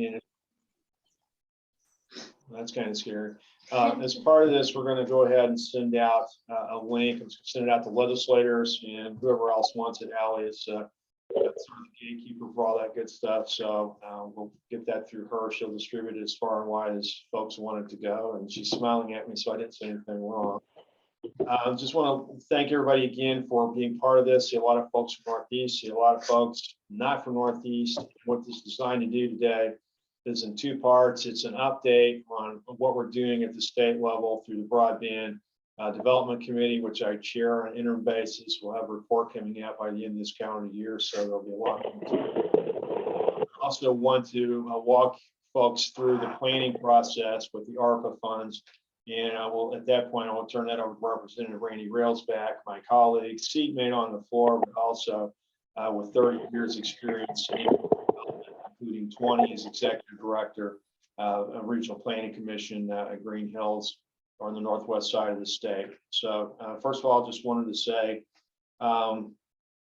And that's kind of scary. As part of this, we're going to go ahead and send out a link and send it out to legislators and whoever else wants it. Allie is sort of the gatekeeper for all that good stuff. So we'll get that through her. She'll distribute it as far and wide as folks want it to go. And she's smiling at me, so I didn't say anything wrong. Just want to thank everybody again for being part of this. See a lot of folks from Northeast, see a lot of folks not from Northeast. What this is designed to do today is in two parts. It's an update on what we're doing at the state level through the Broadband Development Committee, which I chair on an interim basis. We'll have a report coming out by the end of this calendar year, so there'll be a lot more. I also want to walk folks through the planning process with the ARPA funds. And I will, at that point, I will turn that over to Representative Randy Railsback, my colleague, seatmate on the floor, but also with 30 years experience, including 20 as executive director of Regional Planning Commission at Green Hills on the northwest side of the state. So first of all, I just wanted to say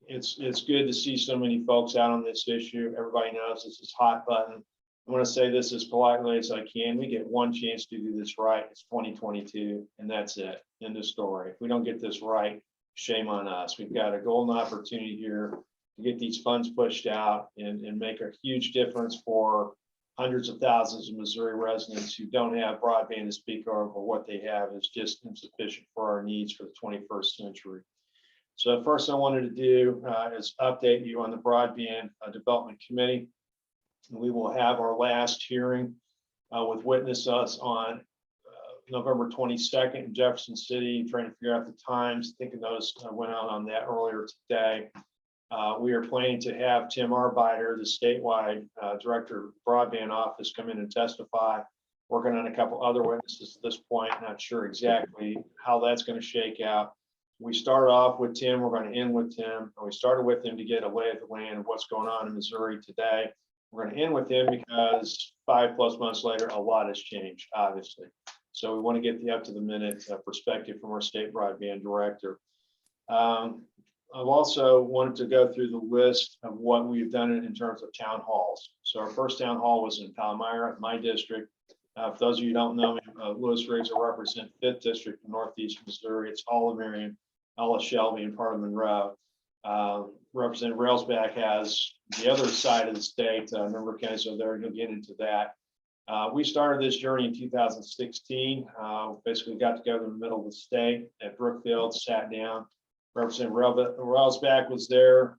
it's good to see so many folks out on this issue. Everybody knows this is hot button. I want to say this as politely as I can. We get one chance to do this right. It's 2022, and that's it. End of story. If we don't get this right, shame on us. We've got a golden opportunity here to get these funds pushed out and make a huge difference for hundreds of thousands of Missouri residents who don't have broadband to speak of, or what they have is just insufficient for our needs for the 21st century. So first I wanted to do is update you on the Broadband Development Committee. We will have our last hearing with witnesses on November 22nd in Jefferson City, trying to figure out the times. I think those went out on that earlier today. We are planning to have Tim Arbeiter, the statewide director of broadband office, come in and testify. Working on a couple other witnesses at this point, not sure exactly how that's going to shake out. We start off with Tim, we're going to end with Tim. We started with him to get a lay of the land of what's going on in Missouri today. We're going to end with him because 5+ months later, a lot has changed, obviously. So we want to get the up to the minute perspective from our state broadband director. I've also wanted to go through the list of what we've done in terms of town halls. So our first town hall was in Palmyra, my district. For those of you who don't know me, Lewis Riggs will represent 5th District in Northeast Missouri. It's all of Marion, all of Shelby, and part of Monroe. Representative Railsback has the other side of the state, member counties are there, you'll get into that. We started this journey in 2016, basically got together in the middle of the state at Brookfield, sat down. Representative Railsback was there,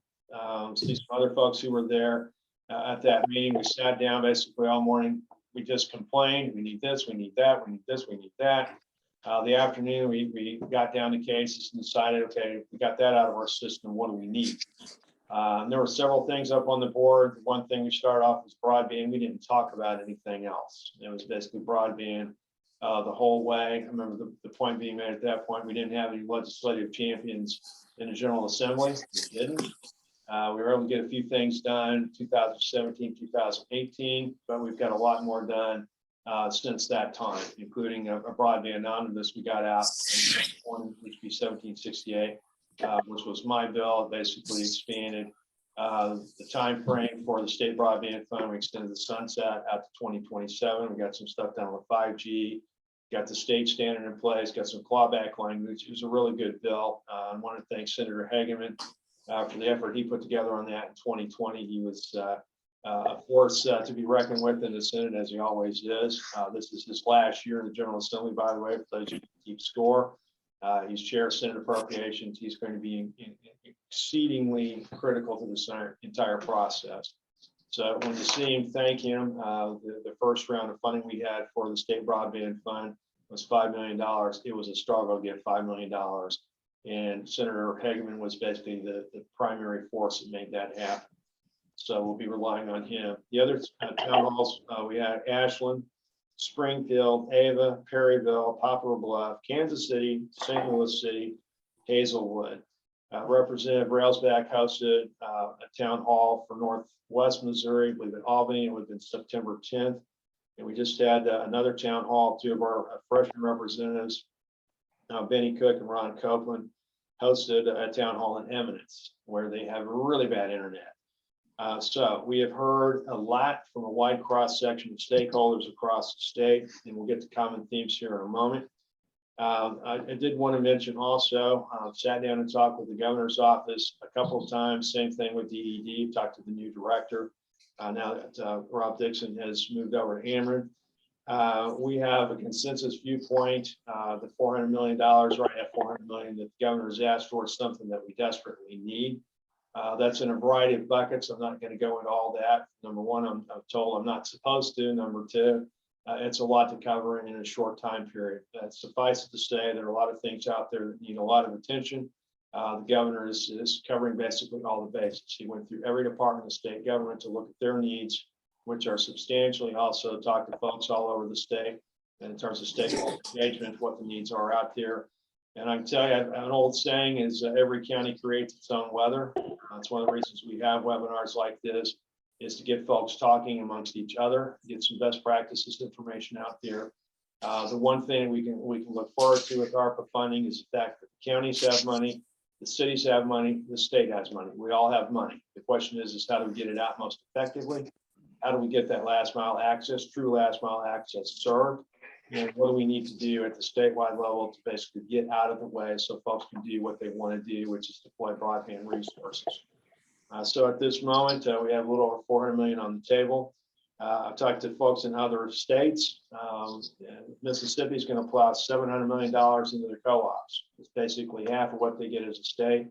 see some other folks who were there at that meeting. We sat down basically all morning. We just complained, we need this, we need that, we need this, we need that. The afternoon, we got down to cases and decided, okay, we got that out of our system, what do we need? There were several things up on the board. One thing we started off was broadband. We didn't talk about anything else. It was basically broadband the whole way. I remember the point being made at that point, we didn't have any legislative champions in the General Assembly. We didn't. We were able to get a few things done 2017, 2018, but we've got a lot more done since that time, including a broadband omnibus we got out in HB 1768, which was my bill. It basically expanded the time frame for the state broadband fund. We extended the sunset out to 2027. We got some stuff done with 5G, got the state standard in place, got some clawback language. It was a really good bill. I want to thank Senator Hageman for the effort he put together on that in 2020. He was a force to be reckoned with in the Senate, as he always is. This is his last year in the General Assembly, by the way, for those who keep score. He's chair of Senate Appropriations. He's going to be exceedingly critical to the entire process. So when you see him, thank him. The first round of funding we had for the state broadband fund was $5 million. It was a struggle to get $5 million. And Senator Hageman was basically the primary force that made that happen. So we'll be relying on him. The other town halls, we had Ashland, Springfield, Ava, Perryville, Poplar Bluff, Kansas City, St. Louis City, Hazelwood. Representative Railsback hosted a town hall for Northwest Missouri. We've been Albany, and we've been September 10th. And we just had another town hall. Two of our freshman representatives, Benny Cook and Ron Copeland, hosted a town hall in Eminence, where they have really bad internet. So we have heard a lot from a wide cross section of stakeholders across the state, and we'll get to common themes here in a moment. I did want to mention also, sat down and talked with the governor's office a couple of times, same thing with DED, talked to the new director. Now that Rob Dixon has moved over to Ameren. We have a consensus viewpoint. The $400 million, right at $400 million that the governor has asked for is something that we desperately need. That's in a variety of buckets. I'm not going to go into all that. Number one, I'm told I'm not supposed to. Number two, it's a lot to cover in a short time period. Suffice it to say, there are a lot of things out there that need a lot of attention. The governor is covering basically all the bases. He went through every department of state government to look at their needs, which are substantially. Also talked to folks all over the state, and in terms of stakeholder engagement, what the needs are out there. And I can tell you, an old saying is every county creates its own weather. That's one of the reasons we have webinars like this, is to get folks talking amongst each other, get some best practices information out there. The one thing we can look forward to with ARPA funding is the fact that the counties have money, the cities have money, the state has money. We all have money. The question is how do we get it out most effectively? How do we get that last mile access, true last mile access served? And what do we need to do at the statewide level to basically get out of the way so folks can do what they want to do, which is deploy broadband resources. So at this moment, we have a little over 400 million on the table. I've talked to folks in other states. Mississippi is going to plow $700 million into their co-ops. It's basically half of what they get as a state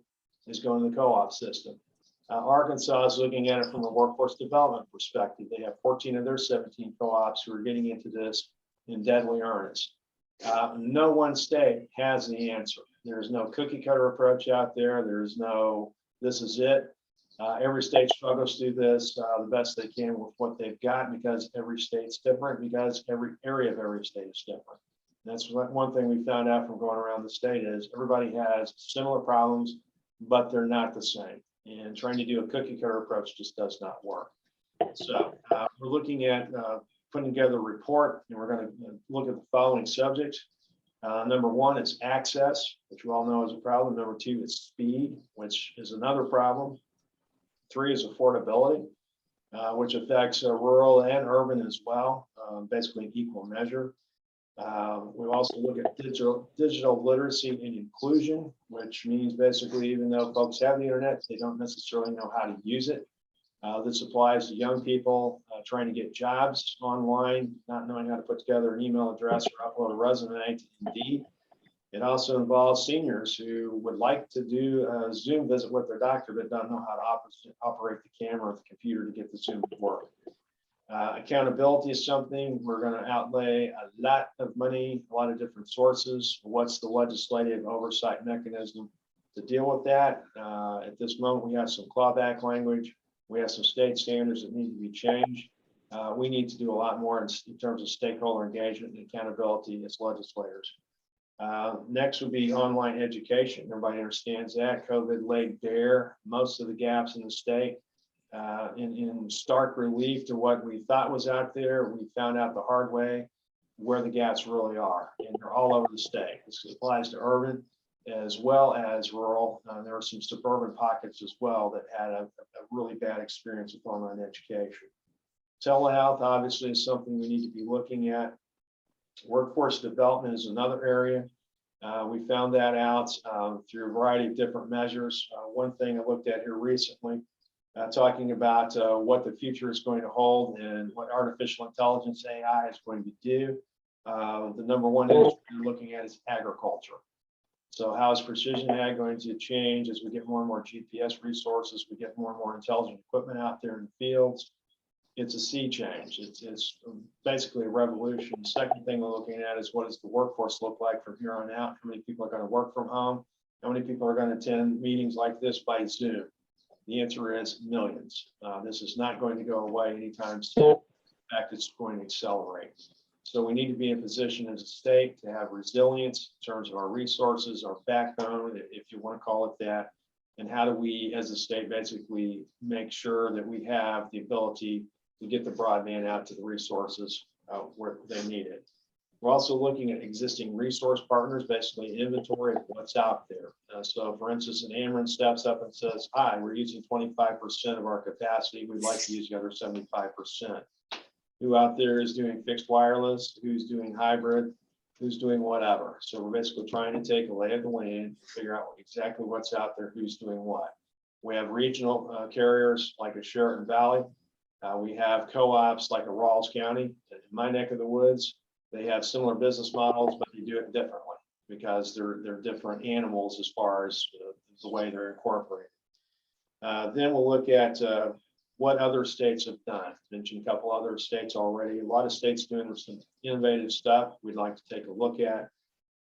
is going to the co-op system. Arkansas is looking at it from a workforce development perspective. They have 14 of their 17 co-ops who are getting into this in deadly earnest. No one state has the answer. There's no cookie cutter approach out there. There's no, this is it. Every state struggles through this the best they can with what they've got, because every state's different, because every area of every state is different. And that's one thing we found out from going around the state is everybody has similar problems, but they're not the same. And trying to do a cookie cutter approach just does not work. So we're looking at putting together a report, and we're going to look at the following subjects. Number one is access, which we all know is a problem. Number two is speed, which is another problem. Three is affordability, which affects rural and urban as well, basically in equal measure. We also look at digital literacy and inclusion, which means basically even though folks have the internet, they don't necessarily know how to use it. This applies to young people trying to get jobs online, not knowing how to put together an email address or upload a resume to Indeed. It also involves seniors who would like to do a Zoom visit with their doctor, but don't know how to operate the camera or the computer to get the Zoom to work. Accountability is something we're going to outlay a lot of money, a lot of different sources. What's the legislative oversight mechanism to deal with that? At this moment, we have some clawback language. We have some state standards that need to be changed. We need to do a lot more in terms of stakeholder engagement and accountability as legislators. Next would be online education. Everybody understands that. COVID laid bare most of the gaps in the state. In stark relief to what we thought was out there, we found out the hard way where the gaps really are, and they're all over the state. This applies to urban as well as rural. There were some suburban pockets as well that had a really bad experience with online education. Telehealth obviously is something we need to be looking at. Workforce development is another area. We found that out through a variety of different measures. One thing I looked at here recently, talking about what the future is going to hold and what artificial intelligence AI is going to do. The number one industry we're looking at is agriculture. So how is precision ag going to change as we get more and more GPS resources, we get more and more intelligent equipment out there in the fields? It's a sea change. It's basically a revolution. The second thing we're looking at is what does the workforce look like from here on out? How many people are going to work from home? How many people are going to attend meetings like this by Zoom? The answer is millions. This is not going to go away anytime soon. In fact, it's going to accelerate. So we need to be in position as a state to have resilience in terms of our resources, our backbone, if you want to call it that. And how do we, as a state, basically make sure that we have the ability to get the broadband out to the resources where they need it. We're also looking at existing resource partners, basically inventory of what's out there. So for instance, an Ameren steps up and says, hi, we're using 25% of our capacity. We'd like to use the other 75%. Who out there is doing fixed wireless? Who's doing hybrid? Who's doing whatever? So we're basically trying to take a lay of the land, figure out exactly what's out there, who's doing what. We have regional carriers like a Sheraton Valley. We have co-ops like a Rawls County. In my neck of the woods, they have similar business models, but they do it differently because they're different animals as far as the way they're incorporated. Then we'll look at what other states have done. I mentioned a couple other states already. A lot of states doing some innovative stuff we'd like to take a look at.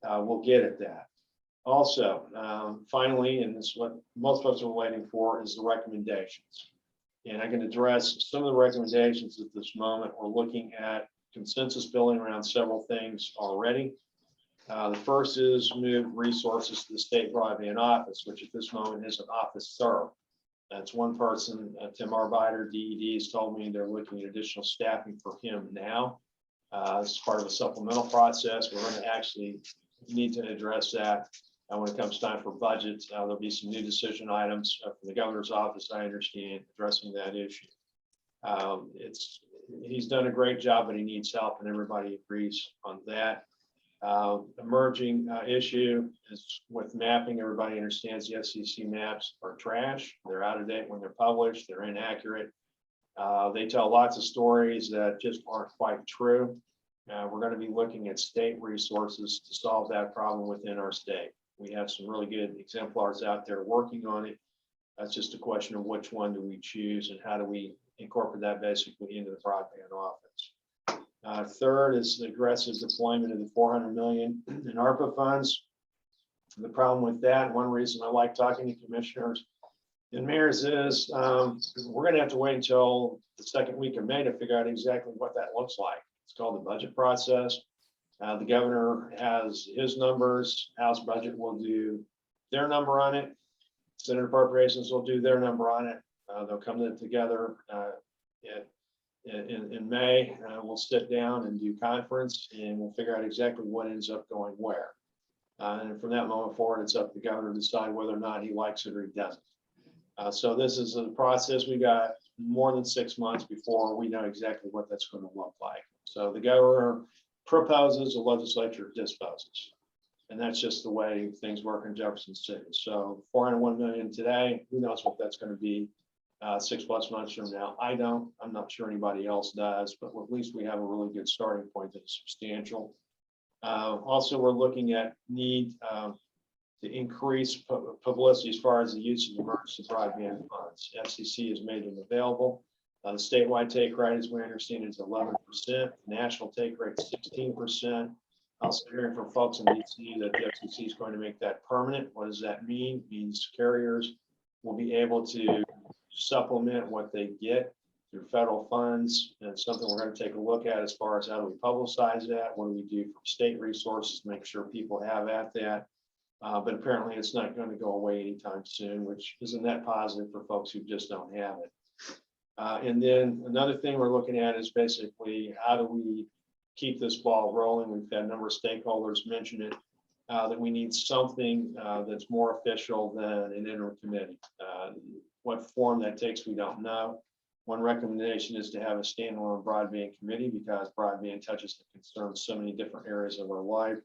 We'll get at that. Also, finally, and this is what most of us are waiting for, is the recommendations. And I can address some of the recommendations at this moment. We're looking at consensus building around several things already. The first is move resources to the state broadband office, which at this moment is an office serve. That's one person, Tim Arbiter, DED, has told me they're looking at additional staffing for him now. As part of a supplemental process, we're going to actually need to address that. When it comes time for budgets, there'll be some new decision items from the governor's office, I understand, addressing that issue. He's done a great job, but he needs help, and everybody agrees on that. Emerging issue is with mapping. Everybody understands the FCC maps are trash. They're out of date when they're published. They're inaccurate. They tell lots of stories that just aren't quite true. We're going to be looking at state resources to solve that problem within our state. We have some really good exemplars out there working on it. That's just a question of which one do we choose and how do we incorporate that basically into the broadband office. Third is the aggressive deployment of the $400 million in ARPA funds. The problem with that, one reason I like talking to commissioners and mayors is we're going to have to wait until the second week of May to figure out exactly what that looks like. It's called the budget process. The governor has his numbers. House budget will do their number on it. Senate appropriations will do their number on it. They'll come together in May. We'll sit down and do conference, and we'll figure out exactly what ends up going where. And from that moment forward, it's up to the governor to decide whether or not he likes it or he doesn't. So this is a process. We got more than 6 months before we know exactly what that's going to look like. So the governor proposes, the legislature disposes. And that's just the way things work in Jefferson City. So 401 million today, who knows what that's going to be 6+ months from now. I don't, I'm not sure anybody else does, but at least we have a really good starting point that is substantial. Also, we're looking at need to increase publicity as far as the use of emergency broadband funds. FCC has made them available. The statewide take rate, as we understand, is 11%. National take rate, 16%. Also hearing from folks in DC that the FCC is going to make that permanent. What does that mean? It means carriers will be able to supplement what they get through federal funds. And it's something we're going to take a look at as far as how do we publicize that? What do we do from state resources to make sure people have at that? But apparently it's not going to go away anytime soon, which is a net positive for folks who just don't have it. And then another thing we're looking at is basically how do we keep this ball rolling? We've had a number of stakeholders mention it, that we need something that's more official than an interim committee. What form that takes, we don't know. One recommendation is to have a standalone broadband committee because broadband touches and concerns so many different areas of our life.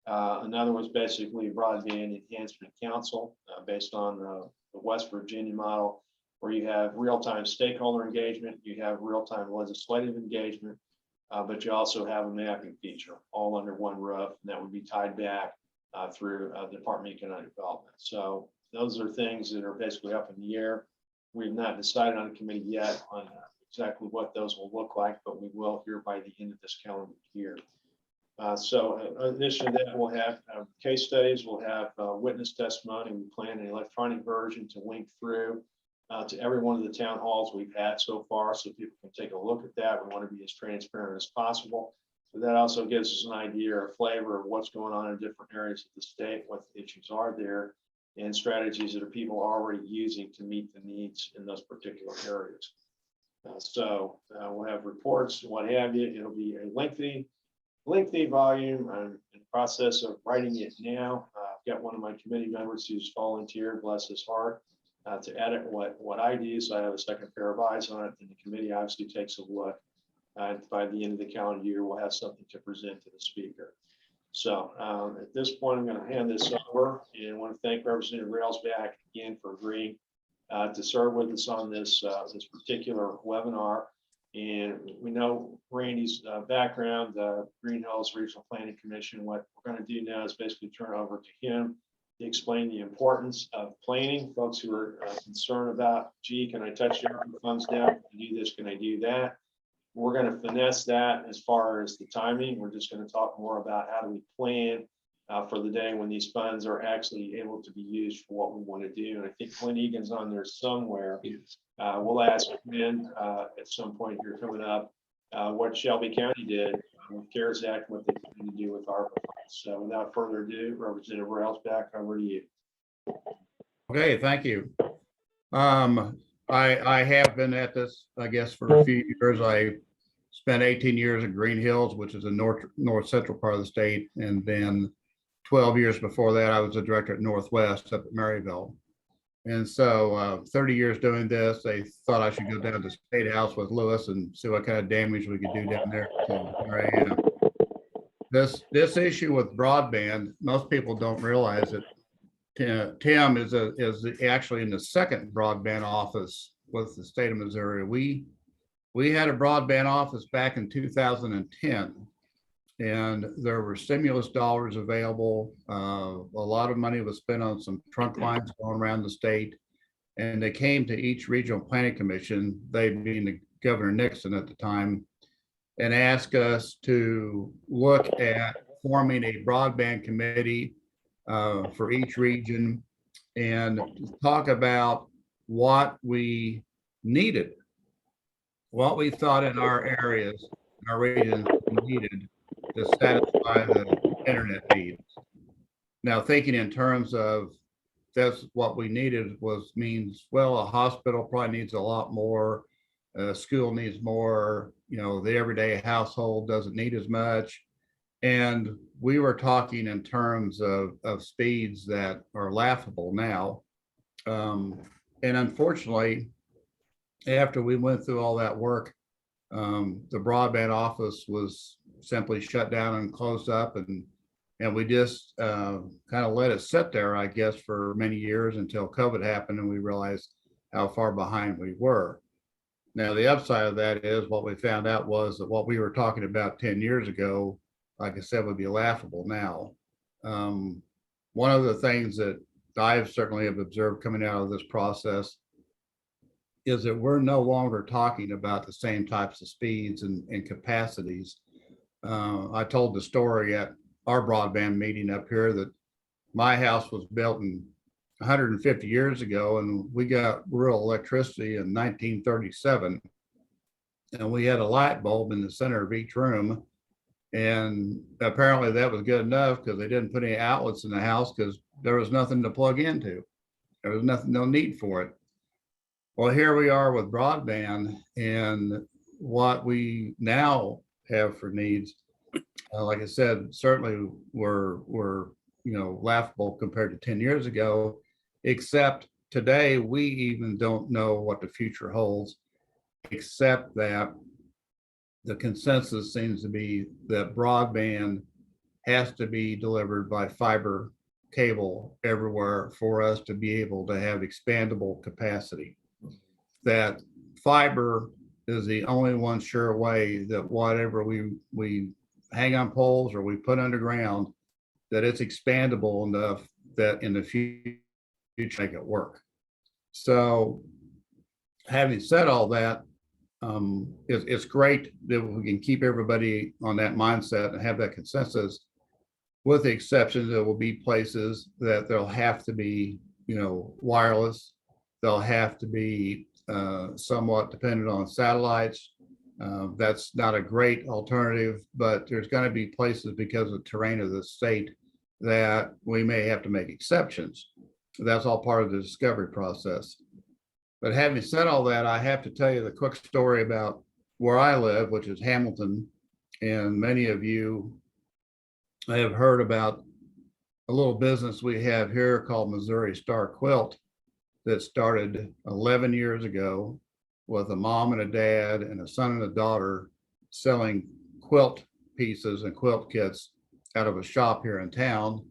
Another was basically broadband enhancement council based on the West Virginia model, where you have real-time stakeholder engagement, you have real-time legislative engagement, but you also have a mapping feature all under one roof, and that would be tied back through the Department of Economic Development. So those are things that are basically up in the air. We've not decided on a committee yet on exactly what those will look like, but we will here by the end of this calendar year. So in addition to that, we'll have case studies, we'll have witness testimony. We plan an electronic version to link through to every one of the town halls we've had so far, so people can take a look at that. We want to be as transparent as possible. So that also gives us an idea or flavor of what's going on in different areas of the state, what the issues are there, and strategies that are people already using to meet the needs in those particular areas. So we'll have reports, what have you. It'll be a lengthy lengthy volume. I'm in the process of writing it now. I've got one of my committee members who's volunteered, bless his heart, to edit what I do. So I have a second pair of eyes on it, and the committee obviously takes a look. By the end of the calendar year, we'll have something to present to the speaker. So at this point, I'm going to hand this over, and I want to thank Representative Railsback again for agreeing to serve with us on this this particular webinar. And we know Randy's background, Green Hills Regional Planning Commission. What we're going to do now is basically turn over to him to explain the importance of planning. Folks who are concerned about, gee, can I touch your funds down? Can I do this? Can I do that? We're going to finesse that as far as the timing. We're just going to talk more about how do we plan for the day when these funds are actually able to be used for what we want to do. And I think Clint Egan's on there somewhere. We'll ask Clint at some point here coming up what Shelby County did with CARES Act, what they plan to do with ARPA funds. So without further ado, Representative Railsback, over to you. Okay, thank you. I have been at this, I guess, for a few years. I spent 18 years at Green Hills, which is the north central part of the state, and then 12 years before that, I was a director at Northwest up at Maryville. And so 30 years doing this, they thought I should go down to State House with Lewis and see what kind of damage we could do down there. So here I am. This issue with broadband, most people don't realize it. Tim is actually in the second broadband office with the state of Missouri. We had a broadband office back in 2010, and there were stimulus dollars available. A lot of money was spent on some trunk lines going around the state, and they came to each regional planning commission, they being the Governor Nixon at the time, and asked us to look at forming a broadband committee for each region and talk about what we needed, what we thought in our areas, our regions needed to satisfy the internet needs. Now, thinking in terms of that's what we needed means, well, a hospital probably needs a lot more, a school needs more, the everyday household doesn't need as much. And we were talking in terms of speeds that are laughable now. And unfortunately, after we went through all that work, the broadband office was simply shut down and closed up. And we just kind of let it sit there, I guess, for many years until COVID happened and we realized how far behind we were. Now, the upside of that is what we found out was that what we were talking about 10 years ago, like I said, would be laughable now. One of the things that I've certainly have observed coming out of this process is that we're no longer talking about the same types of speeds and capacities. I told the story at our broadband meeting up here that my house was built in 150 years ago, and we got rural electricity in 1937. And we had a light bulb in the center of each room. And apparently that was good enough because they didn't put any outlets in the house because there was nothing to plug into. There was no need for it. Well, here we are with broadband, and what we now have for needs, like I said, certainly were laughable compared to 10 years ago, except today we even don't know what the future holds, except that the consensus seems to be that broadband has to be delivered by fiber cable everywhere for us to be able to have expandable capacity. That fiber is the only one sure way that whatever we hang on poles or we put underground, that it's expandable enough that in the future make it work. So having said all that, it's great that we can keep everybody on that mindset and have that consensus, with the exception there will be places that there'll have to be, wireless. They'll have to be somewhat dependent on satellites. That's not a great alternative, but there's going to be places because of the terrain of the state that we may have to make exceptions. That's all part of the discovery process. But having said all that, I have to tell you the quick story about where I live, which is Hamilton. And many of you have heard about a little business we have here called Missouri Star Quilt that started 11 years ago with a mom and a dad and a son and a daughter selling quilt pieces and quilt kits out of a shop here in town.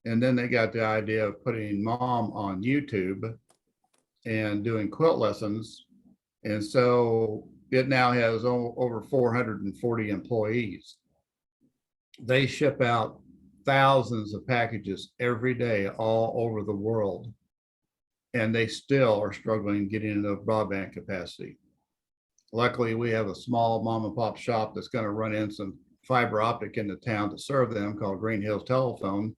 And then they got the idea of putting mom on YouTube and doing quilt lessons. And so it now has over 440 employees. They ship out thousands of packages every day all over the world. And they still are struggling getting enough broadband capacity. Luckily, we have a small mom and pop shop that's going to run in some fiber optic into town to serve them called Green Hills Telephone,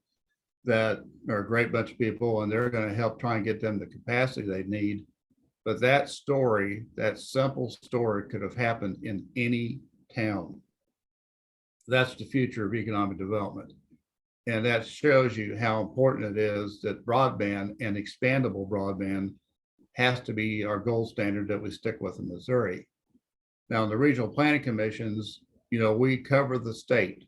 that are a great bunch of people, and they're going to help try and get them the capacity they need. But that story, that simple story, could have happened in any town. That's the future of economic development. And that shows you how important it is that broadband and expandable broadband has to be our gold standard that we stick with in Missouri. Now, in the regional planning commissions, we cover the state.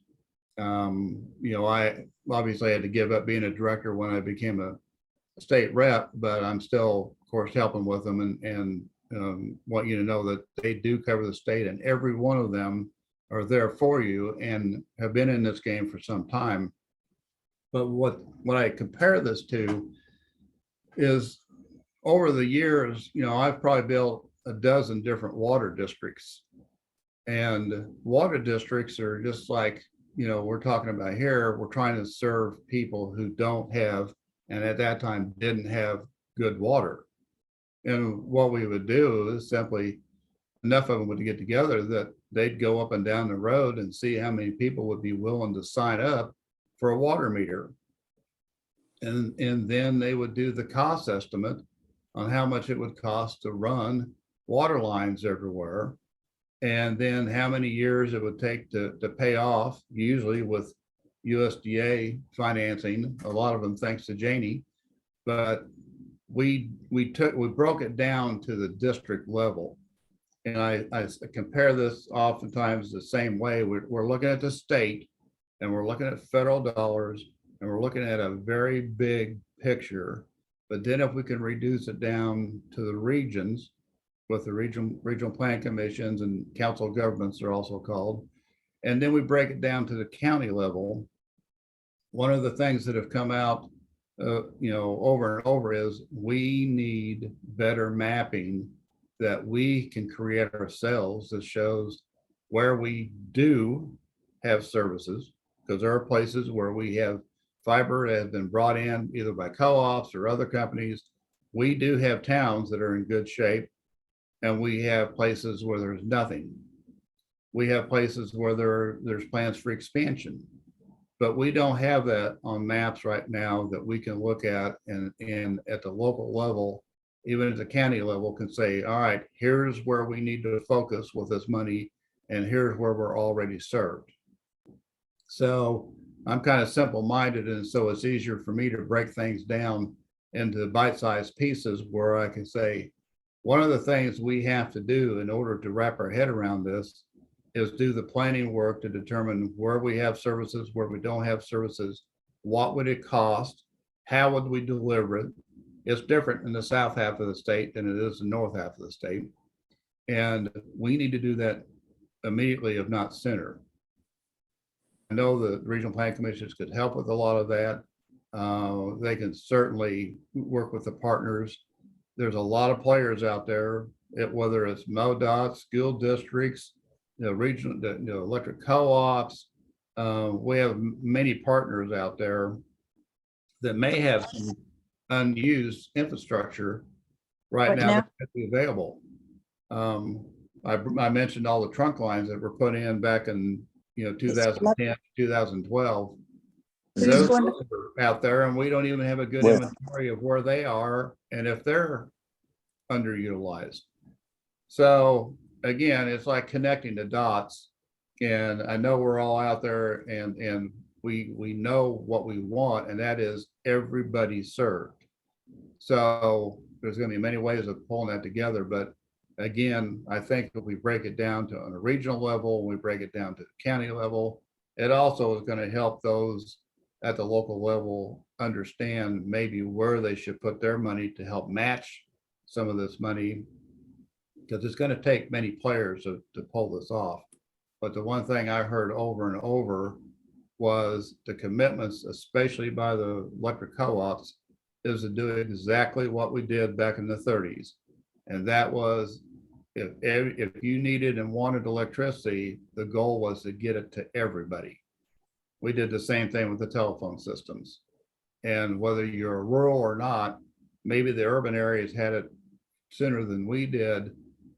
I obviously had to give up being a director when I became a state rep, but I'm still, of course, helping with them and want you to know that they do cover the state, and every one of them are there for you and have been in this game for some time. But what I compare this to is over the years, I've probably built a dozen different water districts, and water districts are just like, we're talking about here. We're trying to serve people who don't have, and at that time didn't have, good water. And what we would do is simply, enough of them would get together that they'd go up and down the road and see how many people would be willing to sign up for a water meter. And then they would do the cost estimate on how much it would cost to run water lines everywhere, and then how many years it would take to pay off, usually with USDA financing, a lot of them thanks to Janie. But we broke it down to the district level. And I compare this oftentimes the same way. We're looking at the state, and we're looking at federal dollars, and we're looking at a very big picture. But then if we can reduce it down to the regions, with the regional plan commissions and council of governments, they're also called, and then we break it down to the county level. One of the things that have come out, over and over is we need better mapping that we can create ourselves that shows where we do have services, because there are places where we have fiber that has been brought in either by co-ops or other companies. We do have towns that are in good shape, and we have places where there's nothing. We have places where there's plans for expansion, but we don't have that on maps right now that we can look at, and at the local level, even at the county level, can say, all right, here's where we need to focus with this money, and here's where we're already served. So I'm kind of simple-minded, and so it's easier for me to break things down into bite-sized pieces where I can say, one of the things we have to do in order to wrap our head around this is do the planning work to determine where we have services, where we don't have services, what would it cost, how would we deliver it. It's different in the south half of the state than it is the north half of the state. And we need to do that immediately, if not sooner. I know the regional planning commissions could help with a lot of that. They can certainly work with the partners. There's a lot of players out there, whether it's MoDOT, school districts, regional, electric co-ops. We have many partners out there that may have some unused infrastructure right now that could be available. I mentioned all the trunk lines that were put in back in 2010, 2012. Those are out there, and we don't even have a good inventory of where they are and if they're underutilized. So again, it's like connecting the dots. And I know we're all out there, and we know what we want, and that is everybody served. So there's going to be many ways of pulling that together. But again, I think if we break it down to on a regional level, we break it down to the county level, it also is going to help those at the local level understand maybe where they should put their money to help match some of this money, because it's going to take many players to pull this off. But the one thing I heard over and over was the commitments, especially by the electric co-ops, is to do exactly what we did back in the 30s. And that was if you needed and wanted electricity, the goal was to get it to everybody. We did the same thing with the telephone systems. And whether you're rural or not, maybe the urban areas had it sooner than we did.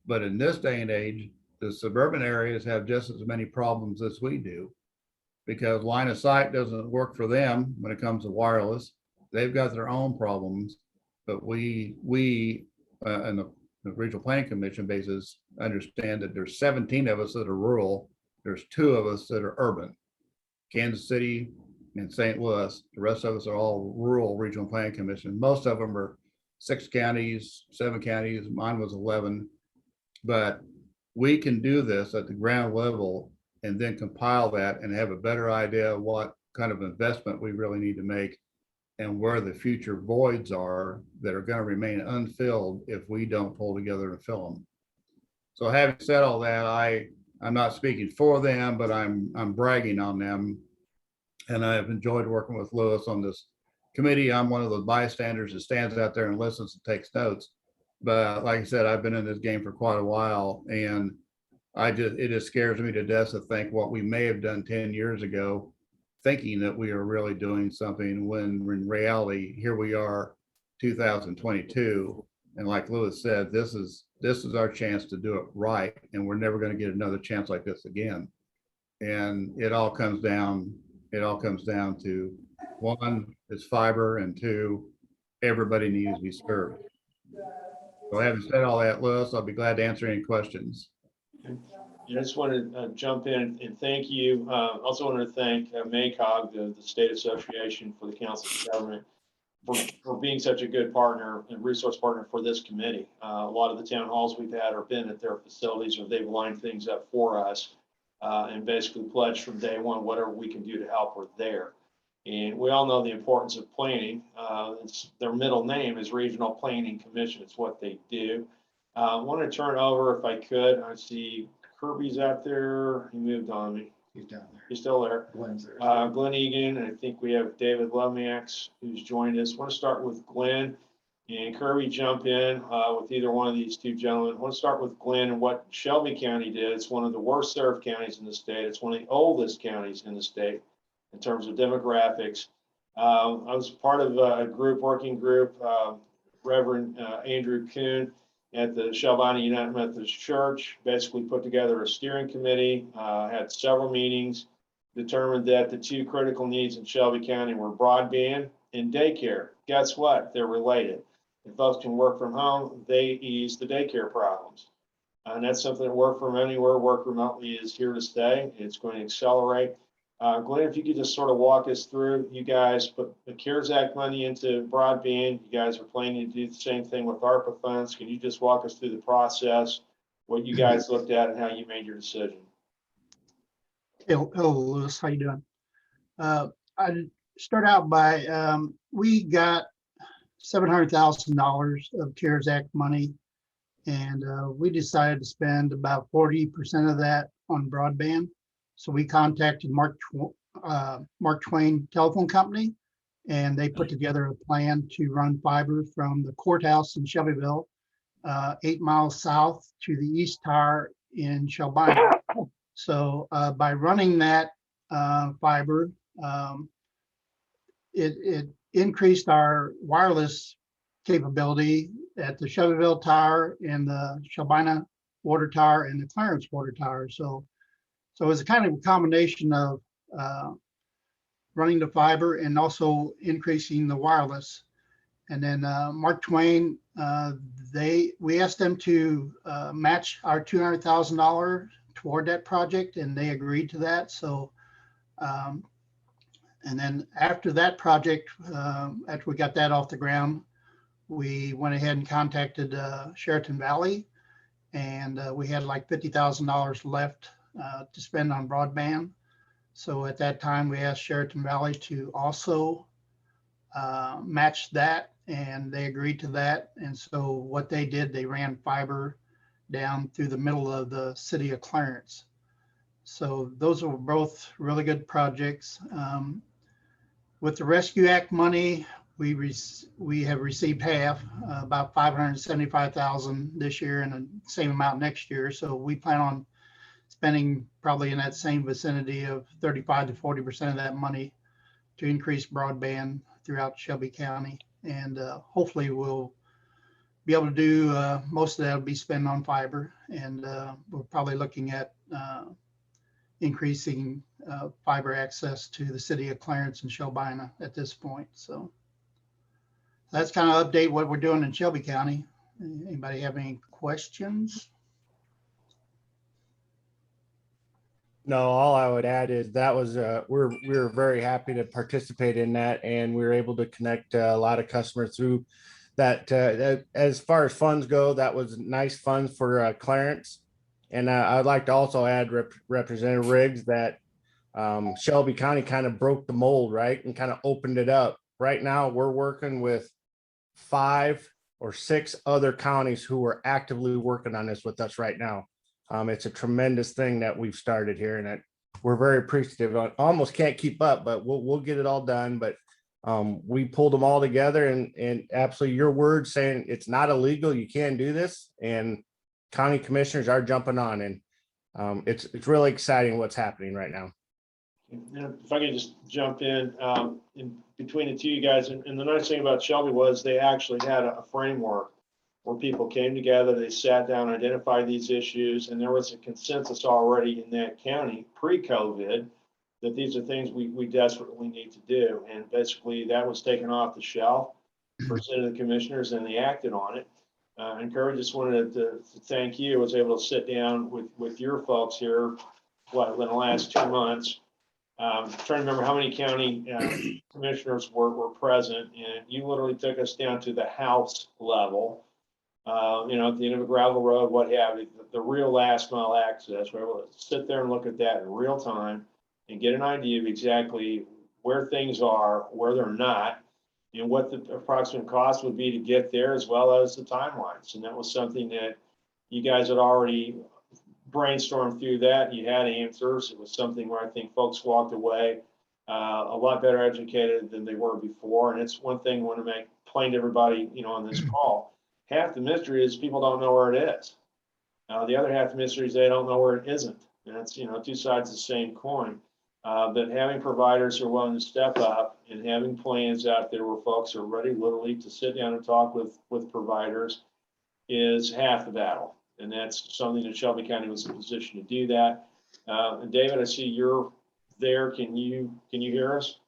But in this day and age, the suburban areas have just as many problems as we do, because line of sight doesn't work for them when it comes to wireless. They've got their own problems, but we and the Regional Planning Commission basis understand that there's 17 of us that are rural. There's 2 of us that are urban, Kansas City and St. Louis. The rest of us are all rural Regional Planning Commission. Most of them are 6 counties, 7 counties. Mine was 11, but we can do this at the ground level and then compile that and have a better idea of what kind of investment we really need to make and where the future voids are that are going to remain unfilled if we don't pull together and fill them. So having said all that, I'm not speaking for them, but I'm bragging on them. And I've enjoyed working with Lewis on this committee. I'm one of the bystanders that stands out there and listens and takes notes. But like I said, I've been in this game for quite a while, and it just scares me to death to think what we may have done 10 years ago, thinking that we are really doing something, when in reality, here we are, 2022. And like Lewis said, this is our chance to do it right. And we're never going to get another chance like this again. And it all comes down to, 1, is fiber, and 2, everybody needs to be served. So having said all that, Lewis, I'll be glad to answer any questions. I just want to jump in and thank you. Also want to thank MACOG, the State Association for the Council of Government, for being such a good partner and resource partner for this committee. A lot of the town halls we've had have been at their facilities, or they've lined things up for us and basically pledged from day one whatever we can do to help, we're there. And we all know the importance of planning. Their middle name is Regional Planning Commission. It's what they do. I want to turn over, if I could. I see Kirby's out there. He moved on me. He's down there. He's still there. Glenn's there. Glenn Egan, and I think we have David Lovemax who's joined us. I want to start with Glenn, and Kirby jump in with either one of these 2 gentlemen. I want to start with Glenn and what Shelby County did. It's one of the worst served counties in the state. It's one of the oldest counties in the state in terms of demographics. I was part of a working group, Reverend Andrew Kuhn at the Shelby United Methodist Church, basically put together a steering committee, had several meetings, determined that the 2 critical needs in Shelby County were broadband and daycare. Guess what? They're related. If folks can work from home, they ease the daycare problems. And that's something that work from anywhere, work remotely is here to stay. It's going to accelerate. Glenn, if you could just sort of walk us through, you guys put the CARES Act money into broadband. You guys are planning to do the same thing with ARPA funds. Can you just walk us through the process, what you guys looked at and how you made your decision? Hello, Lewis. How you doing? I start out by, we got $700,000 of CARES Act money, and we decided to spend about 40% of that on broadband. So we contacted Mark Twain Telephone Company, and they put together a plan to run fiber from the courthouse in Shelbyville, 8 miles south to the East Tower in Shelby. So by running that fiber, it increased our wireless capability at the Shelbyville Tower and the Shelby Water Tower and the Clarence Water Tower. So it's kind of a combination of running the fiber and also increasing the wireless. And then Mark Twain, we asked them to match our $200,000 toward that project, and they agreed to that. So, and then after that project, after we got that off the ground, we went ahead and contacted Sheraton Valley, And we had like $50,000 left to spend on broadband. So at that time, we asked Sheraton Valley to also match that, and they agreed to that. And so what they did, they ran fiber down through the middle of the city of Clarence. So those were both really good projects. With the Rescue Act money, we have received half, about 575,000 this year and the same amount next year. So we plan on spending probably in that same vicinity of 35 to 40% of that money to increase broadband throughout Shelby County. And hopefully we'll be able to do, most of that will be spent on fiber. And we're probably looking at increasing fiber access to the city of Clarence and Shelbina at this point. So that's kind of update what we're doing in Shelby County. Anybody have any questions? No, all I would add is that was we're very happy to participate in that, and we were able to connect a lot of customers through that. As far as funds go, that was nice funds for Clarence. And I'd like to also add, Representative Riggs, that Shelby County kind of broke the mold, right, and kind of opened it up. Right now, we're working with 5 or 6 other counties who are actively working on this with us right now. It's a tremendous thing that we've started here, and that we're very appreciative of. Almost can't keep up, but we'll get it all done. But we pulled them all together, and absolutely your word saying it's not illegal, you can do this, and county commissioners are jumping on, and it's really exciting what's happening right now. If I could just jump in between the two of you guys, and the nice thing about Shelby was they actually had a framework where people came together, they sat down, identified these issues, and there was a consensus already in that county pre-COVID that these are things we desperately need to do. And basically that was taken off the shelf, presented to the commissioners, and they acted on it. And Kirby, just wanted to thank you. I was able to sit down with your folks here, in the last 2 months. Trying to remember how many county commissioners were present, and you literally took us down to the house level. At the end of a gravel road, what have you, the real last mile access. We're able to sit there and look at that in real time and get an idea of exactly where things are, where they're not, and what the approximate cost would be to get there, as well as the timelines. And that was something that you guys had already brainstormed through that. You had answers. It was something where I think folks walked away a lot better educated than they were before. And it's one thing I want to make plain to everybody, on this call. Half the mystery is people don't know where it is. The other half of the mystery is they don't know where it isn't. And that's, two sides of the same coin. But having providers who are willing to step up and having plans out there where folks are ready literally to sit down and talk with providers is half the battle. And that's something that Shelby County was in a position to do that. And David, I see you're there. Can you hear us?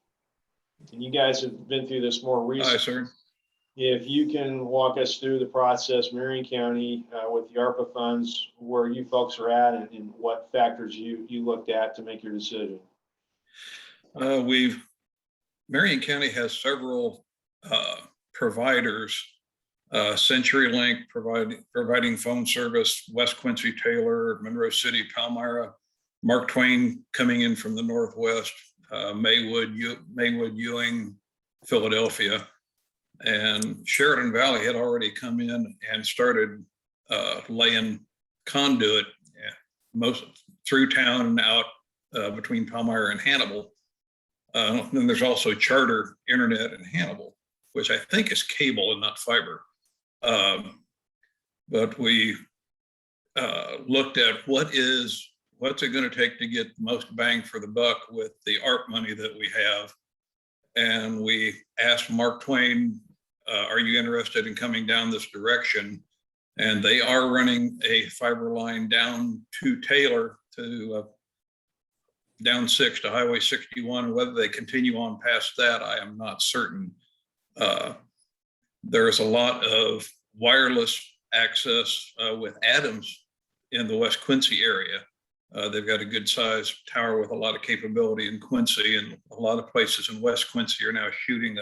And you guys have been through this more recently. Hi, sir. If you can walk us through the process, Marion County, with the ARPA funds, where you folks are at, and what factors you looked at to make your decision. Marion County has several providers, CenturyLink providing phone service, West Quincy Taylor, Monroe City, Palmyra, Mark Twain coming in from the Northwest, Maywood, Ewing, Philadelphia. And Sheridan Valley had already come in and started laying conduit most through town and out between Palmyra and Hannibal. Then there's also Charter Internet in Hannibal, which I think is cable and not fiber. But we looked at what's it going to take to get the most bang for the buck with the ARP money that we have. And we asked Mark Twain, are you interested in coming down this direction? And they are running a fiber line down to Taylor to down 6 to Highway 61. Whether they continue on past that, I am not certain. There's a lot of wireless access with Adams in the West Quincy area. They've got a good sized tower with a lot of capability in Quincy, and a lot of places in West Quincy are now shooting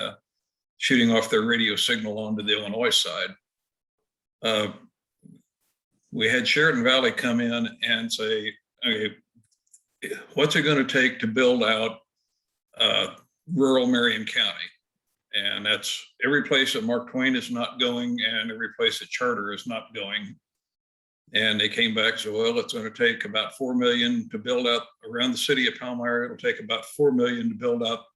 off their radio signal onto the Illinois side. we had Sheridan Valley come in and say, okay, what's it going to take to build out rural Marion County? And that's every place that Mark Twain is not going and every place that Charter is not going. And they came back and said, well, it's going to take about 4 million to build up around the city of Palmyra. It'll take about 4 million to build up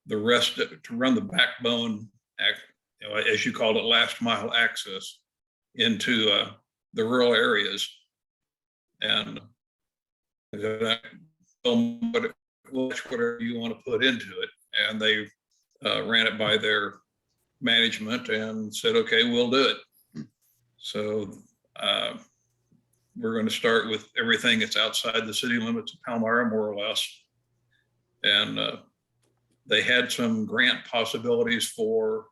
the rest to run the backbone, as you called it, last mile access into the rural areas. And whatever you want to put into it. And they ran it by their management and said, okay, we'll do it. So we're going to start with everything that's outside the city limits of Palmyra, more or less. And they had some grant possibilities for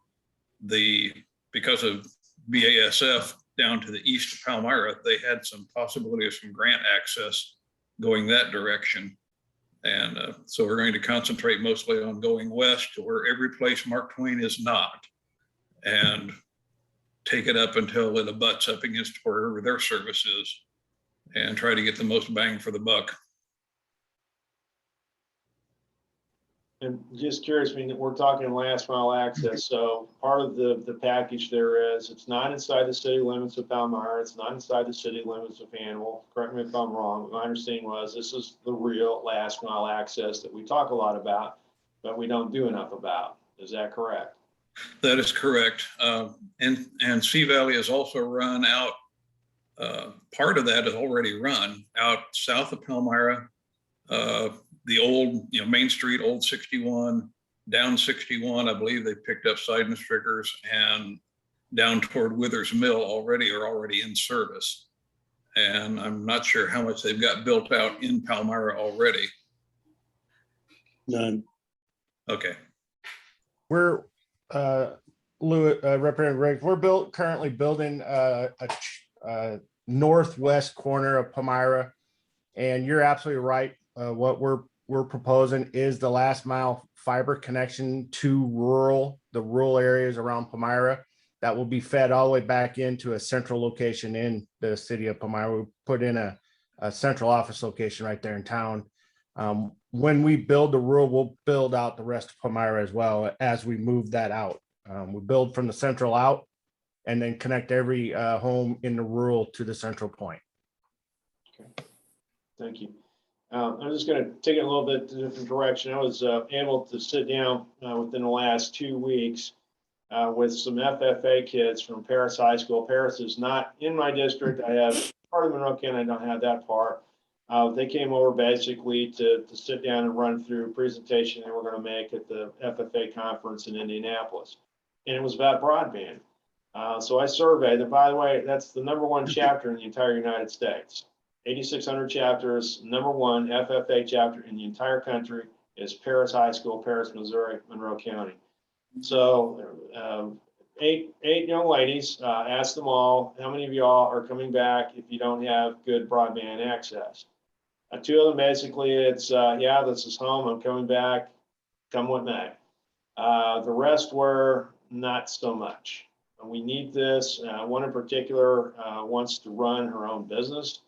because of BASF down to the east of Palmyra, they had some possibility of some grant access going that direction. And so we're going to concentrate mostly on going west to where every place Mark Twain is not, and take it up until it abuts up against wherever their service is, and try to get the most bang for the buck. And just curious, I mean, we're talking last mile access. So part of the package there is, it's not inside the city limits of Palmyra. It's not inside the city limits of Hannibal. Correct me if I'm wrong. My understanding was this is the real last mile access that we talk a lot about, but we don't do enough about. Is that correct? That is correct. And Sea Valley has also run out. Part of that is already run out south of Palmyra. The old, Main Street, old 61, down 61, I believe they picked up side and strickers, and down toward Withers Mill are already in service. And I'm not sure how much they've got built out in Palmyra already. None. Okay. We're Representative Riggs, we're currently building a northwest corner of Palmyra, and you're absolutely right. What we're proposing is the last mile fiber connection to the rural areas around Palmyra that will be fed all the way back into a central location in the city of Palmyra. We put in a central office location right there in town. When we build the rural, we'll build out the rest of Palmyra as well as we move that out. We build from the central out and then connect every home in the rural to the central point. Okay. Thank you. I'm just going to take it a little bit to a different direction. I was able to sit down within the last 2 weeks with some FFA kids from Paris High School. Paris is not in my district. I have part of Monroe County. I don't have that part. They came over basically to sit down and run through a presentation they were going to make at the FFA conference in Indianapolis. And it was about broadband. So I surveyed, and by the way, that's the #1 chapter in the entire United States. 8,600 chapters, #1 FFA chapter in the entire country is Paris High School, Paris, Missouri, Monroe County. So 8 young ladies, asked them all, how many of y'all are coming back if you don't have good broadband access? 2 of them basically, it's, yeah, this is home, I'm coming back, come what may. The rest were not so much. We need this. One in particular wants to run her own business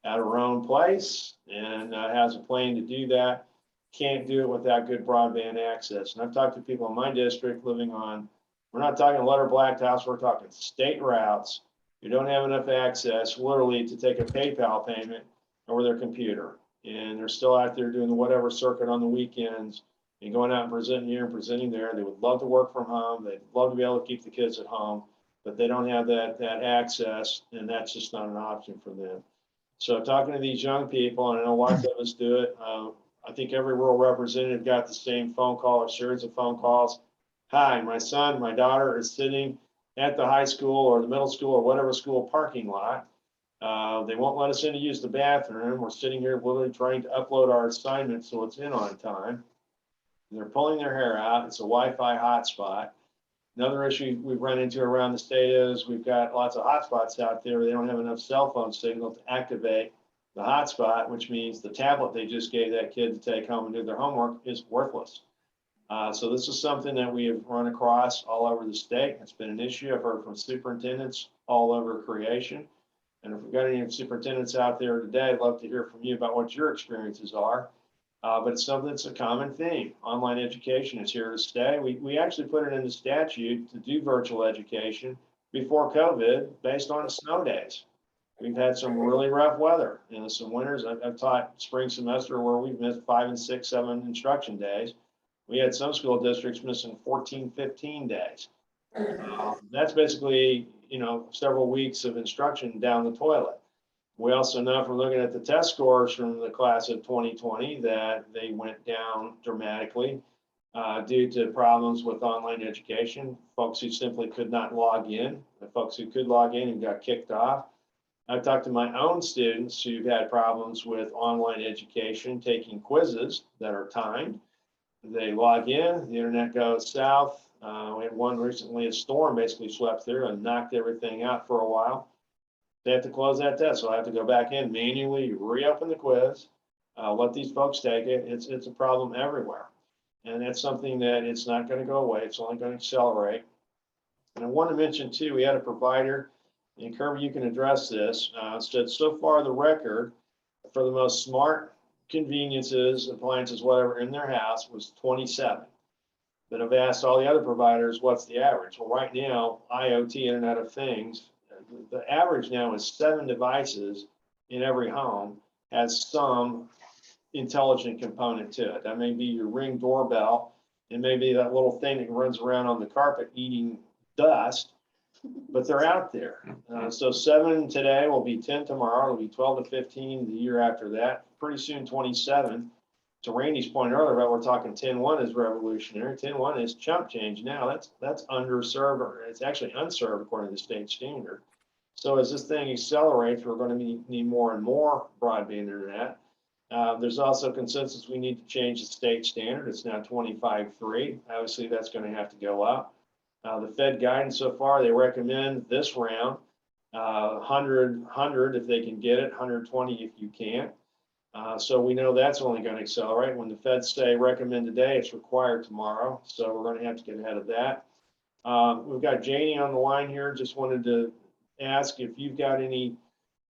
at her own place and has a plan to do that. Can't do it without good broadband access. And I've talked to people in my district living on, we're not talking letter black house, we're talking state routes. You don't have enough access literally to take a PayPal payment over their computer. And they're still out there doing the whatever circuit on the weekends and going out and presenting here and presenting there. They would love to work from home. They'd love to be able to keep the kids at home, but they don't have that access, and that's just not an option for them. So talking to these young people, and I know lots of us do it, I think every rural representative got the same phone call or series of phone calls. Hi, my son, my daughter is sitting at the high school or the middle school or whatever school parking lot. They won't let us in to use the bathroom. We're sitting here literally trying to upload our assignment so it's in on time. And they're pulling their hair out. It's a Wi-Fi hotspot. Another issue we've run into around the state is we've got lots of hotspots out there. They don't have enough cell phone signal to activate the hotspot, which means the tablet they just gave that kid to take home and do their homework is worthless. So this is something that we have run across all over the state. It's been an issue. I've heard from superintendents all over creation. And if we've got any superintendents out there today, I'd love to hear from you about what your experiences are. But it's something that's a common theme. Online education is here to stay. We actually put it in the statute to do virtual education before COVID based on snow days. We've had some really rough weather, some winters. I've taught spring semester where we've missed 5 and 6, 7 instruction days. We had some school districts missing 14, 15 days. That's basically, several weeks of instruction down the toilet. We also know from looking at the test scores from the class of 2020 that they went down dramatically due to problems with online education. Folks who simply could not log in, the folks who could log in and got kicked off. I've talked to my own students who've had problems with online education, taking quizzes that are timed. They log in, the internet goes south. We had one recently, a storm basically swept through and knocked everything out for a while. They have to close that test, so I have to go back in manually, reopen the quiz, let these folks take it. It's a problem everywhere. And that's something that it's not going to go away. It's only going to accelerate. And I want to mention too, we had a provider, and Kirby, you can address this, said so far the record for the most smart conveniences, appliances, whatever in their house was 27. But I've asked all the other providers, what's the average? Well, right now, IoT, Internet of Things, the average now is 7 devices in every home has some intelligent component to it. That may be your Ring doorbell. It may be that little thing that runs around on the carpet eating dust, but they're out there. So 7 today will be 10 tomorrow. It'll be 12 to 15 the year after that. Pretty soon 27. To Randy's point earlier about we're talking 10.1 is revolutionary. 10.1 is chump change now. That's underserved, or it's actually unserved according to the state standard. So as this thing accelerates, we're going to need more and more broadband internet. There's also consensus we need to change the state standard. It's now 25.3. Obviously, that's going to have to go up. The Fed guidance so far, they recommend this round 100 if they can get it, 120 if you can't. So we know that's only going to accelerate. When the Feds say recommend today, it's required tomorrow. So we're going to have to get ahead of that. We've got Janie on the line here. Just wanted to ask if you've got any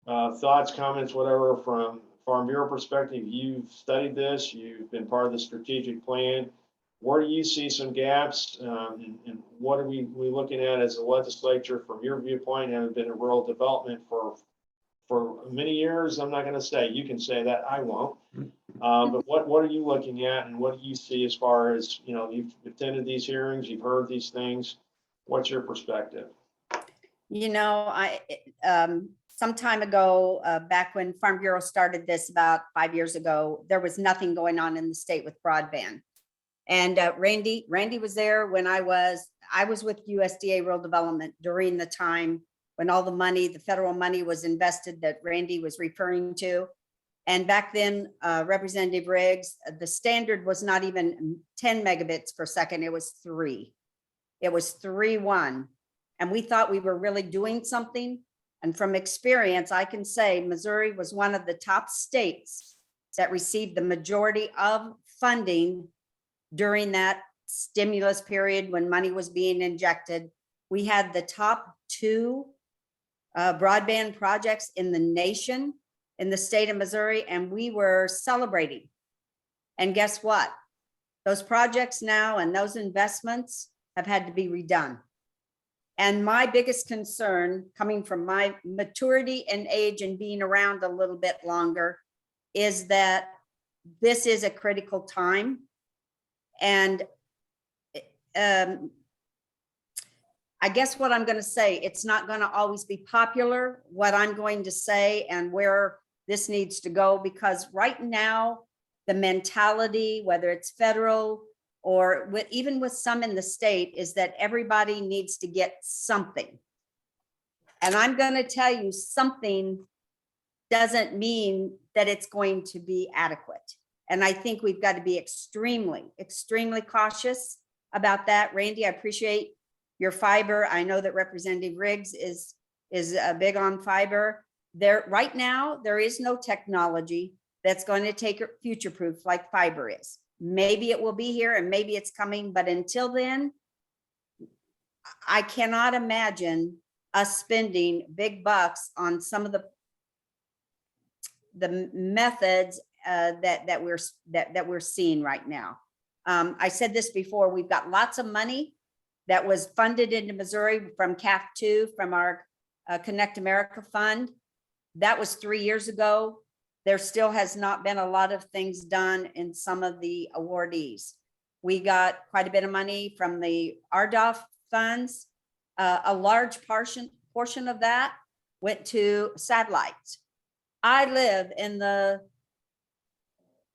thoughts, comments, whatever, from Farm Bureau perspective. You've studied this, you've been part of the strategic plan. Where do you see some gaps, and what are we looking at as a legislature from your viewpoint? Having been in rural development for many years, I'm not going to say, you can say that, I won't. But what are you looking at, and what do you see as far as, you've attended these hearings, you've heard these things. What's your perspective? Some time ago, back when Farm Bureau started this about 5 years ago, there was nothing going on in the state with broadband. And Randy was there when I was with USDA Rural Development during the time when all the money, the federal money was invested that Randy was referring to. And back then, Representative Riggs, the standard was not even 10 megabits per second, it was 3. It was 3.1. And we thought we were really doing something. And from experience, I can say Missouri was one of the top states that received the majority of funding during that stimulus period when money was being injected. We had the top 2 broadband projects in the nation, in the state of Missouri, and we were celebrating. And guess what? Those projects now and those investments have had to be redone. And my biggest concern, coming from my maturity and age and being around a little bit longer, is that this is a critical time. And I guess what I'm going to say, it's not going to always be popular, what I'm going to say and where this needs to go, because right now, the mentality, whether it's federal or even with some in the state, is that everybody needs to get something. And I'm going to tell you, something doesn't mean that it's going to be adequate. And I think we've got to be extremely, extremely cautious about that. Randy, I appreciate your fiber. I know that Representative Riggs is big on fiber. Right now, there is no technology that's going to take it future-proof like fiber is. Maybe it will be here and maybe it's coming, but until then, I cannot imagine us spending big bucks on some of the methods that we're seeing right now. I said this before, we've got lots of money that was funded into Missouri from CAF2, from our Connect America Fund. That was 3 years ago. There still has not been a lot of things done in some of the awardees. We got quite a bit of money from the RDOF funds. A large portion of that went to satellites. I live in the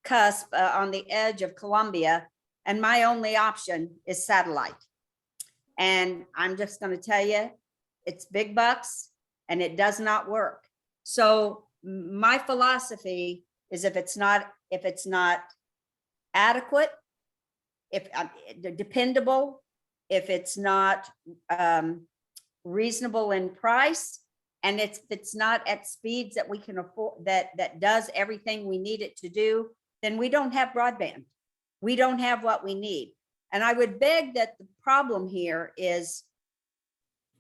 cusp on the edge of Columbia, and my only option is satellite. And I'm just going to tell you, it's big bucks and it does not work. So my philosophy is if it's not adequate, if dependable, if it's not reasonable in price, and if it's not at speeds that we can afford, that does everything we need it to do, then we don't have broadband. We don't have what we need. And I would beg that the problem here is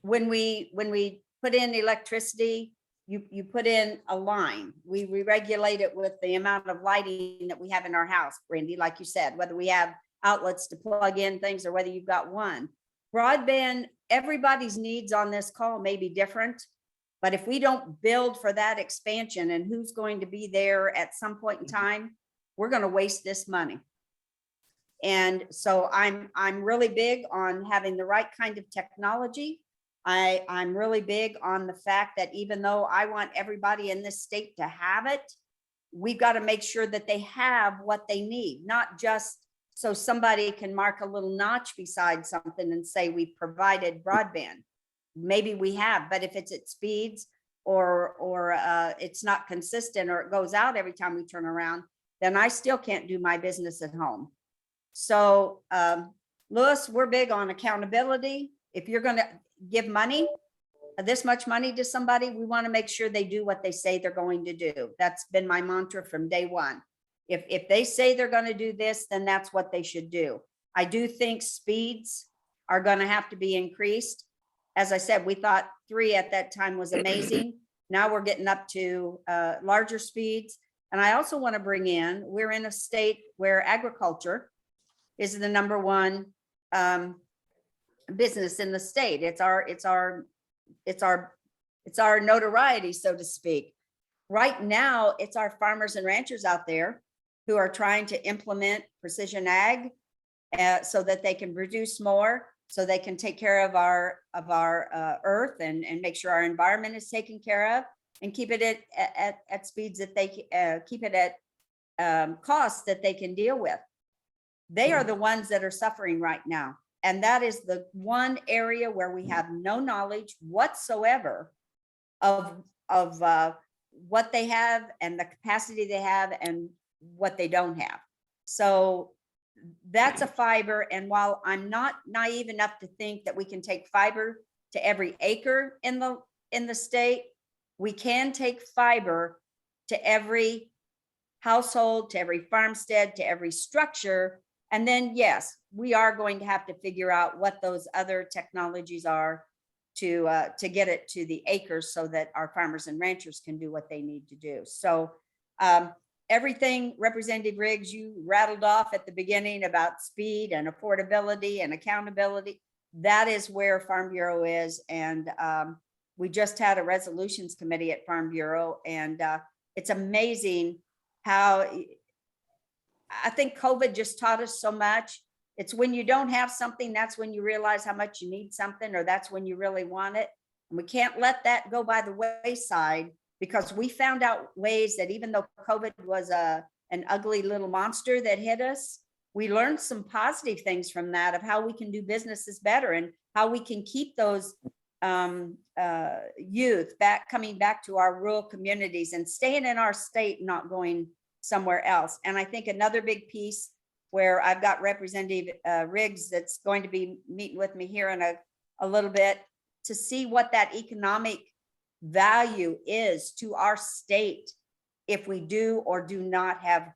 when we put in electricity, you put in a line. We regulate it with the amount of lighting that we have in our house, Randy, like you said, whether we have outlets to plug in things or whether you've got one. Broadband, everybody's needs on this call may be different, but if we don't build for that expansion and who's going to be there at some point in time, we're going to waste this money. And so I'm really big on having the right kind of technology. I'm really big on the fact that even though I want everybody in this state to have it, we've got to make sure that they have what they need, not just so somebody can mark a little notch beside something and say we provided broadband. Maybe we have, but if it's at speeds or it's not consistent or it goes out every time we turn around, then I still can't do my business at home. So, Louis, we're big on accountability. If you're going to give money, this much money to somebody, we want to make sure they do what they say they're going to do. That's been my mantra from day one. If they say they're going to do this, then that's what they should do. I do think speeds are going to have to be increased. As I said, we thought 3 at that time was amazing. Now we're getting up to larger speeds. And I also want to bring in, we're in a state where agriculture is the #1 business in the state. It's our notoriety, so to speak. Right now, it's our farmers and ranchers out there who are trying to implement precision ag so that they can produce more, so they can take care of our earth and make sure our environment is taken care of and keep it at speeds that they keep it at costs that they can deal with. They are the ones that are suffering right now. And that is the one area where we have no knowledge whatsoever of what they have and the capacity they have and what they don't have. So that's a fiber. And while I'm not naive enough to think that we can take fiber to every acre in the state, we can take fiber to every household, to every farmstead, to every structure. And then, yes, we are going to have to figure out what those other technologies are to get it to the acres so that our farmers and ranchers can do what they need to do. So everything, Representative Riggs, you rattled off at the beginning about speed and affordability and accountability. That is where Farm Bureau is. And we just had a resolutions committee at Farm Bureau, and it's amazing how I think COVID just taught us so much. It's when you don't have something, that's when you realize how much you need something, or that's when you really want it. And we can't let that go by the wayside, because we found out ways that even though COVID was an ugly little monster that hit us, we learned some positive things from that of how we can do businesses better and how we can keep those youth coming back to our rural communities and staying in our state, not going somewhere else. And I think another big piece where I've got Representative Riggs that's going to be meeting with me here in a little bit to see what that economic value is to our state if we do or do not have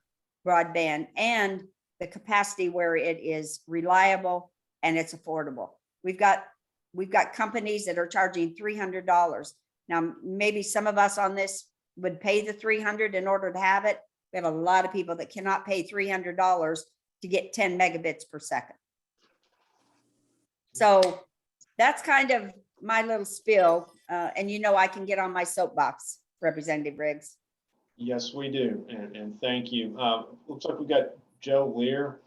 broadband, and the capacity where it is reliable and it's affordable. We've got we've got companies that are charging $300. Now, maybe some of us on this would pay the 300 in order to have it. We have a lot of people that cannot pay $300 to get 10 megabits per second. So that's kind of my little spiel. And you know, I can get on my soapbox, Representative Riggs. Yes, we do, and thank you. Looks like we got Joe Lear.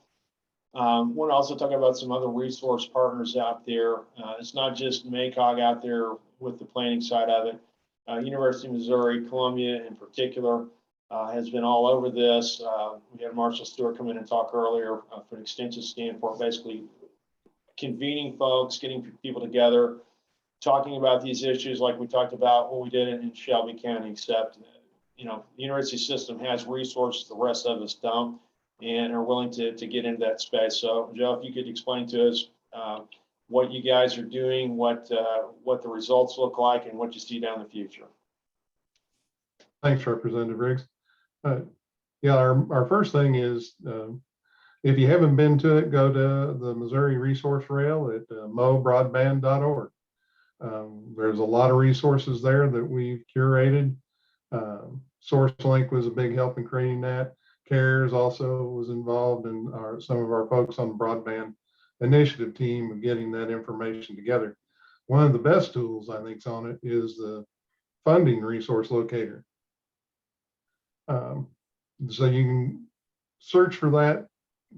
Want to also talk about some other resource partners out there. It's not just MACOG out there with the planning side of it. University of Missouri, Columbia in particular, has been all over this. We had Marshall Stewart come in and talk earlier from an extensive standpoint, basically convening folks, getting people together, talking about these issues like we talked about when we did it in Shelby County, except, you know, the university system has resources the rest of us don't, and are willing to get into that space. So Joe, if you could explain to us what you guys are doing, what the results look like, and what you see down the future. Thanks, Representative Riggs. Yeah, our first thing is, if you haven't been to it, go to the Missouri Resource Rail at mobroadband.org. There's a lot of resources there that we've curated. SourceLink was a big help in creating that. CARES also was involved in some of our folks on the Broadband initiative team of getting that information together. One of the best tools I think's on it is the funding resource locator. So you can search for that,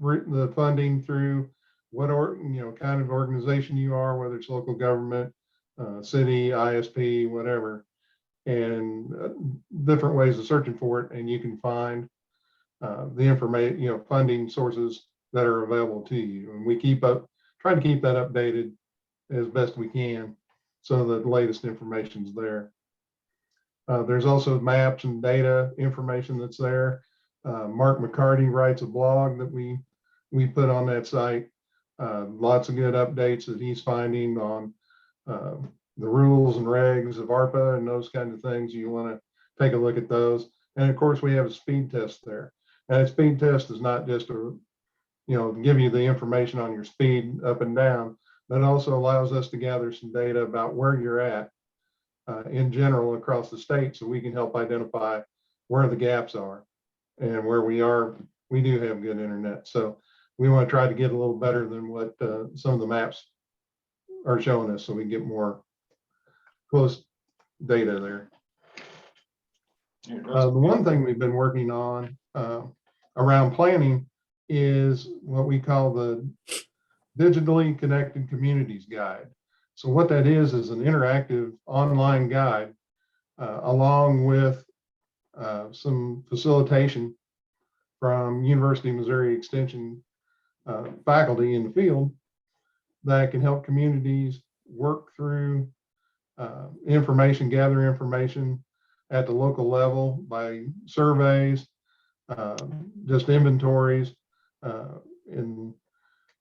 the funding through what kind of organization you are, whether it's local government, city, ISP, whatever, and different ways of searching for it, and you can find the information, funding sources that are available to you. And we try to keep that updated as best we can, so that the latest information's there. There's also maps and data information that's there. Mark McCarty writes a blog that we put on that site. Lots of good updates that he's finding on the rules and regs of ARPA and those kind of things. You want to take a look at those. And of course, we have a speed test there. And a speed test is not just give you the information on your speed up and down, but also allows us to gather some data about where you're at in general across the state, so we can help identify where the gaps are and where we do have good internet. So we want to try to get a little better than what some of the maps are showing us, so we get more close data there. The one thing we've been working on around planning is what we call the Digitally Connected Communities Guide. So what that is an interactive online guide along with some facilitation from University of Missouri Extension faculty in the field that can help communities work through gather information at the local level by surveys, just inventories, and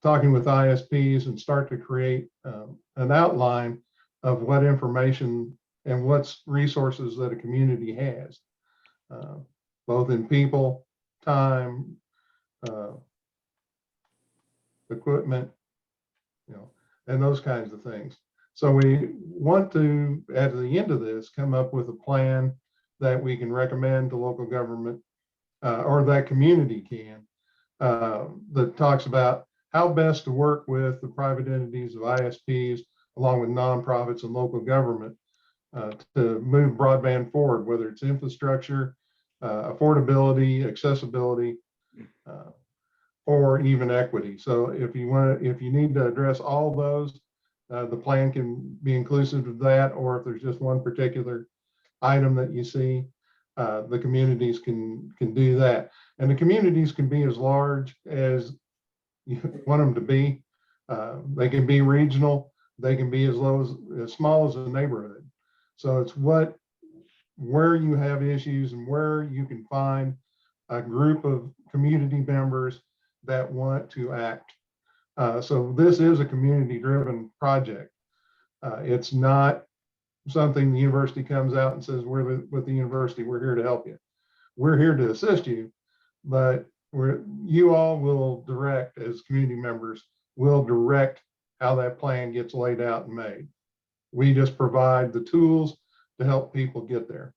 talking with ISPs, and start to create an outline of what information and what's resources that a community has, both in people, time, equipment, and those kinds of things. So we want to, at the end of this, come up with a plan that we can recommend to local government or that community can, that talks about how best to work with the private entities of ISPs along with nonprofits and local government to move broadband forward, whether it's infrastructure, affordability, accessibility, or even equity. So if you need to address all those, the plan can be inclusive of that, or if there's just one particular item that you see, the communities can do that. And the communities can be as large as you want them to be. They can be regional. They can be as small as a neighborhood. So it's where you have issues and where you can find a group of community members that want to act. So this is a community-driven project. It's not something the university comes out and says, with the university, we're here to help you. We're here to assist you, but you all will direct, as community members, will direct how that plan gets laid out and made. We just provide the tools to help people get there.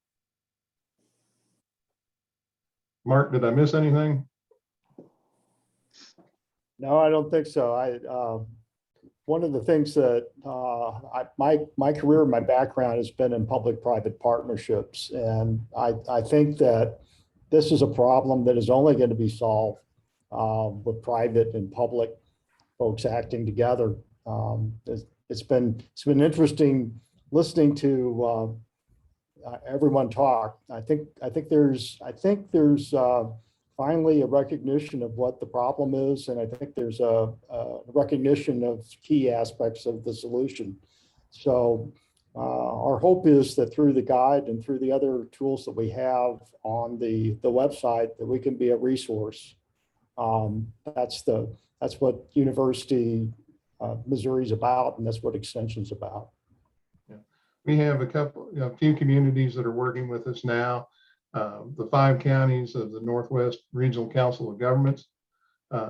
Mark, did I miss anything? No, I don't think so. One of the things that my career, my background has been in public-private partnerships, and I think that this is a problem that is only going to be solved with private and public folks acting together. It's been interesting listening to everyone talk. I think there's finally a recognition of what the problem is, and I think there's a recognition of key aspects of the solution. So our hope is that through the guide and through the other tools that we have on the website, that we can be a resource. That's what University of Missouri is about, and that's what Extension is about. We have a few communities that are working with us now. The 5 counties of the Northwest Regional Council of Governments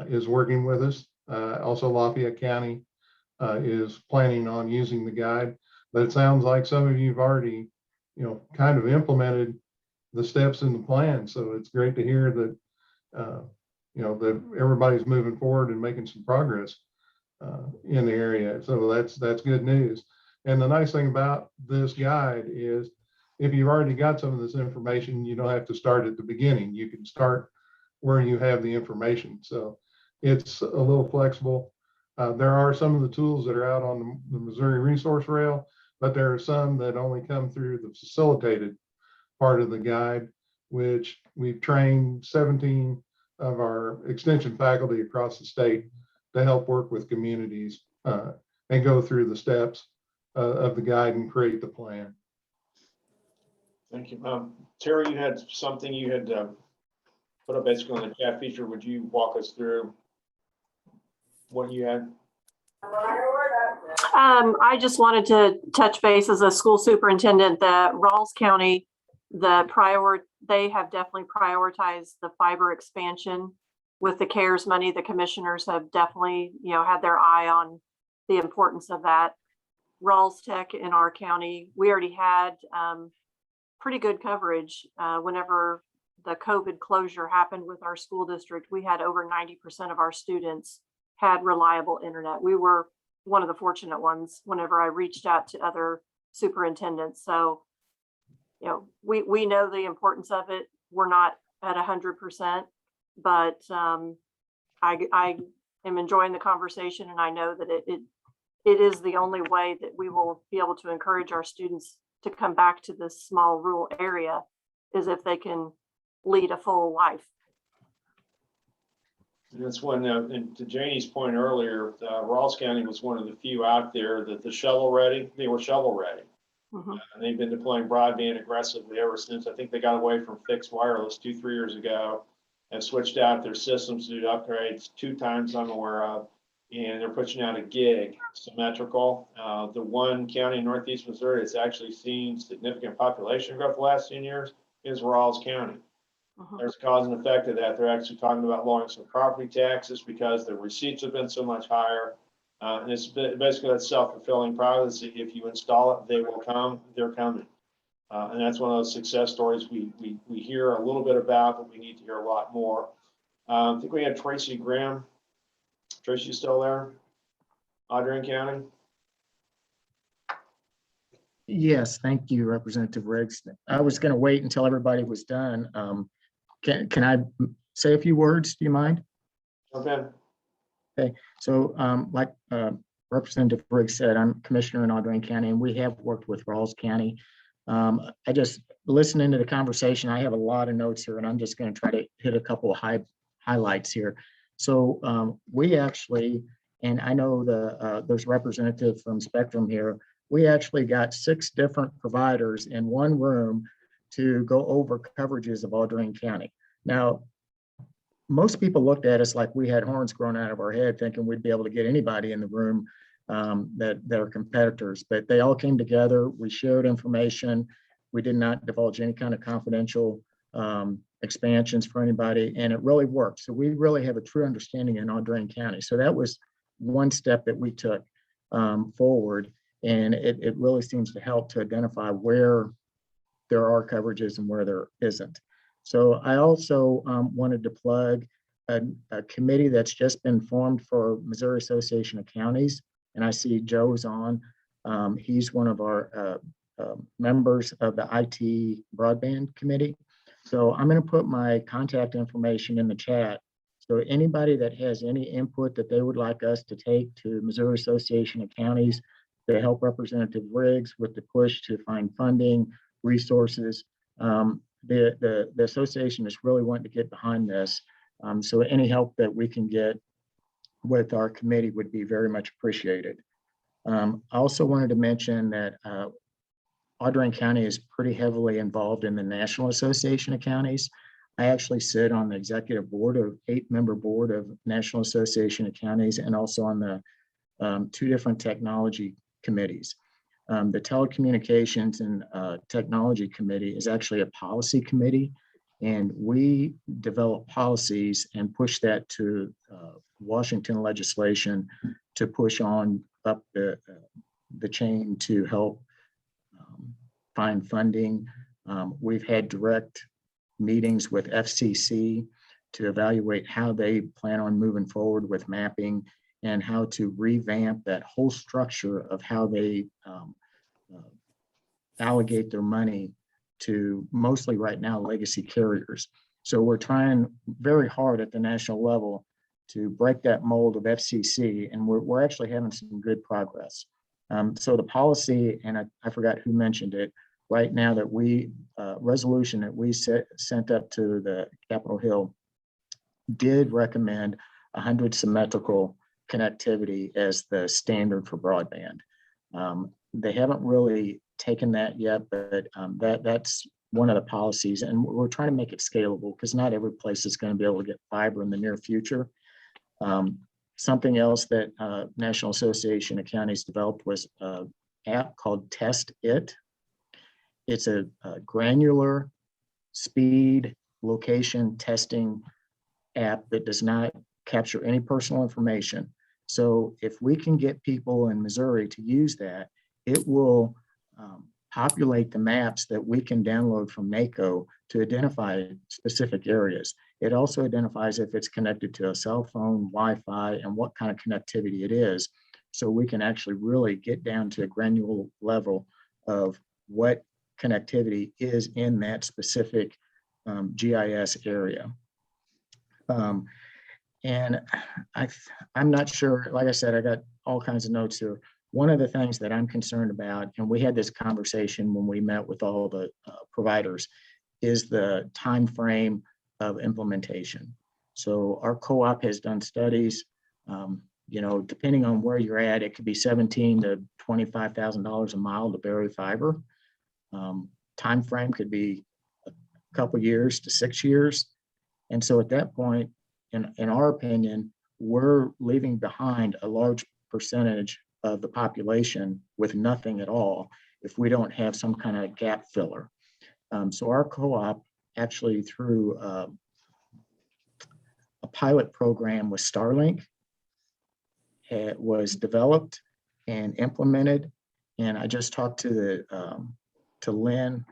is working with us. Also Lafayette County is planning on using the guide, but it sounds like some of you've already, kind of implemented the steps in the plan. So it's great to hear that, that everybody's moving forward and making some progress in the area. So that's good news. And the nice thing about this guide is if you've already got some of this information, you don't have to start at the beginning. You can start where you have the information. So it's a little flexible. There are some of the tools that are out on the Missouri Resource Rail, but there are some that only come through the facilitated part of the guide, which we've trained 17 of our extension faculty across the state to help work with communities and go through the steps of the guide and create the plan. Thank you. Terry, you had something you had put up basically on the chat feature. Would you walk us through what you had? I just wanted to touch base as a school superintendent that Rawls County, they have definitely prioritized the fiber expansion with the CARES money. The commissioners have definitely, had their eye on the importance of that. Rawls Tech in our county, we already had pretty good coverage whenever the COVID closure happened with our school district. We had over 90% of our students had reliable internet. We were one of the fortunate ones whenever I reached out to other superintendents. So, we know the importance of it. We're not at 100%, but I am enjoying the conversation, and I know that it is the only way that we will be able to encourage our students to come back to this small rural area is if they can lead a full life. And that's when, and to Janie's point earlier, Rawls County was one of the few out there that they were shovel ready. Mm-hmm. And they've been deploying broadband aggressively ever since. I think they got away from fixed wireless 2-3 years ago and switched out their systems to do upgrades 2 times I'm aware of. And they're pushing out a gig symmetrical. The one county in Northeast Missouri that's actually seen significant population growth the last 10 years is Rawls County. Uh-huh. There's a cause and effect of that. They're actually talking about lowering some property taxes because the receipts have been so much higher. And it's basically that self-fulfilling prophecy. If you install it, they will come. They're coming. And that's one of those success stories we hear a little bit about, but we need to hear a lot more. I think we had Tracy Graham. Tracy, you still there? Audrain County? Yes, thank you, Representative Riggs. I was going to wait until everybody was done. Can I say a few words? Do you mind? Okay. Okay, so like Representative Riggs said, I'm commissioner in Audrain County, and we have worked with Rawls County. I just listening to the conversation, I have a lot of notes here, and I'm just going to try to hit a couple of highlights here. So we actually, and I know there's a representative from Spectrum here, we actually got 6 different providers in one room to go over coverages of Audrain County. Now, most people looked at us like we had horns growing out of our head, thinking we'd be able to get anybody in the room that are competitors, but they all came together. We shared information. We did not divulge any kind of confidential expansions for anybody, and it really worked. So we really have a true understanding in Audrain County. So that was one step that we took. forward. And it really seems to help to identify where there are coverages and where there isn't. So I also wanted to plug a committee that's just been formed for Missouri Association of Counties. And I see Joe's on. He's one of our members of the IT Broadband Committee. So I'm going to put my contact information in the chat. So anybody that has any input that they would like us to take to Missouri Association of Counties to help Representative Riggs with the push to find funding, resources, the association is really wanting to get behind this. So any help that we can get with our committee would be very much appreciated. I also wanted to mention that Audrain County is pretty heavily involved in the National Association of Counties. I actually sit on the executive board of 8-member board of National Association of Counties and also on the 2 different technology committees. The Telecommunications and Technology Committee is actually a policy committee, and we develop policies and push that to Washington legislation to push on up the chain to help find funding. We've had direct meetings with FCC to evaluate how they plan on moving forward with mapping and how to revamp that whole structure of how they allocate their money to mostly right now legacy carriers. So we're trying very hard at the national level to break that mold of FCC, and we're actually having some good progress. So the policy, and I forgot who mentioned it, right now that we, resolution that we sent up to the Capitol Hill did recommend 100 symmetrical connectivity as the standard for broadband. They haven't really taken that yet, but that's one of the policies, and we're trying to make it scalable because not every place is going to be able to get fiber in the near future. Something else that National Association of Counties developed was an app called Test It. It's a granular speed location testing app that does not capture any personal information. So if we can get people in Missouri to use that, it will populate the maps that we can download from NACO to identify specific areas. It also identifies if it's connected to a cell phone, Wi-Fi, and what kind of connectivity it is. So we can actually really get down to a granular level of what connectivity is in that specific GIS area. And I'm not sure, like I said, I got all kinds of notes here. One of the things that I'm concerned about, and we had this conversation when we met with all the providers, is the time frame of implementation. So our co-op has done studies, depending on where you're at, it could be $17,000 to $25,000 a mile to bury fiber. Time frame could be a couple years to 6 years. And so at that point, in our opinion, we're leaving behind a large percentage of the population with nothing at all if we don't have some kind of gap filler. So our co-op actually through a pilot program with Starlink, it was developed and implemented. And I just talked to Lynn,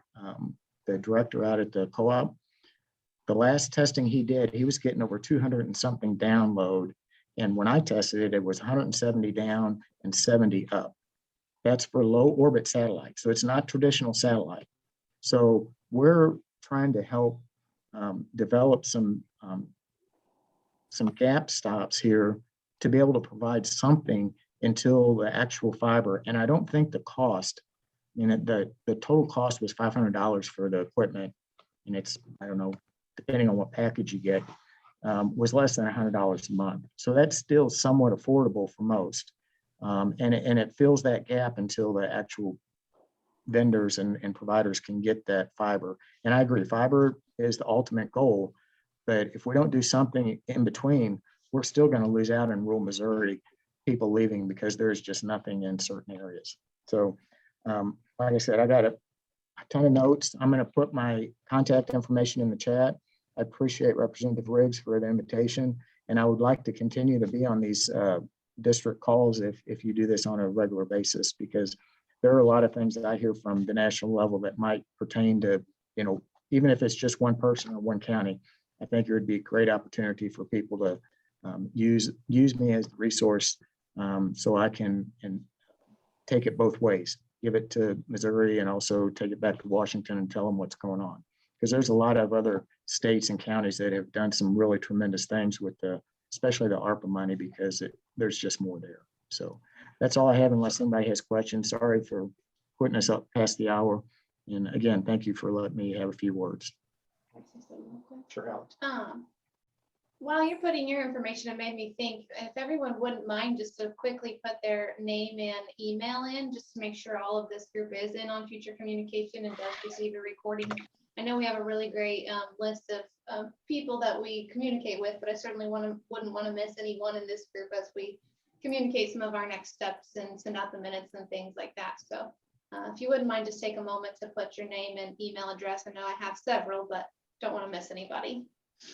the director out at the co-op. The last testing he did, he was getting over 200 and something download. And when I tested it, it was 170 down and 70 up. That's for low orbit satellite. So it's not traditional satellite. So we're trying to help develop some gap stops here to be able to provide something until the actual fiber. And I don't think the cost, the total cost was $500 for the equipment. And it's, I don't know, depending on what package you get, was less than $100 a month. So that's still somewhat affordable for most. And it fills that gap until the actual vendors and providers can get that fiber. And I agree, fiber is the ultimate goal. But if we don't do something in between, we're still going to lose out in rural Missouri, people leaving because there's just nothing in certain areas. So like I said, I got a ton of notes. I'm going to put my contact information in the chat. I appreciate Representative Riggs for the invitation, and I would like to continue to be on these district calls if you do this on a regular basis, because there are a lot of things that I hear from the national level that might pertain to, even if it's just one person or one county. I think it would be a great opportunity for people to use me as the resource, so I can take it both ways, give it to Missouri and also take it back to Washington and tell them what's going on. Because there's a lot of other states and counties that have done some really tremendous things with especially the ARPA money, because there's just more there. So that's all I have, unless anybody has questions. Sorry for putting us up past the hour. And again, thank you for letting me have a few words. Sure helps. While you're putting your information, it made me think, if everyone wouldn't mind just to quickly put their name and email in, just to make sure all of this group is in on future communication and does receive a recording. I know we have a really great list of people that we communicate with, but I certainly wouldn't want to miss anyone in this group as we communicate some of our next steps and send out the minutes and things like that. So if you wouldn't mind, just take a moment to put your name and email address. I know I have several, but don't want to miss anybody.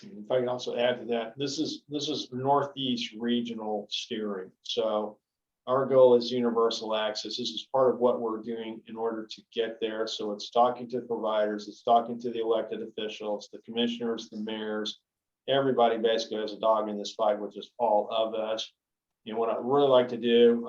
If I can also add to that, this is Northeast regional steering. So our goal is universal access. This is part of what we're doing in order to get there. So it's talking to providers, it's talking to the elected officials, the commissioners, the mayors, everybody basically has a dog in this fight, which is all of us. And what I'd really like to do,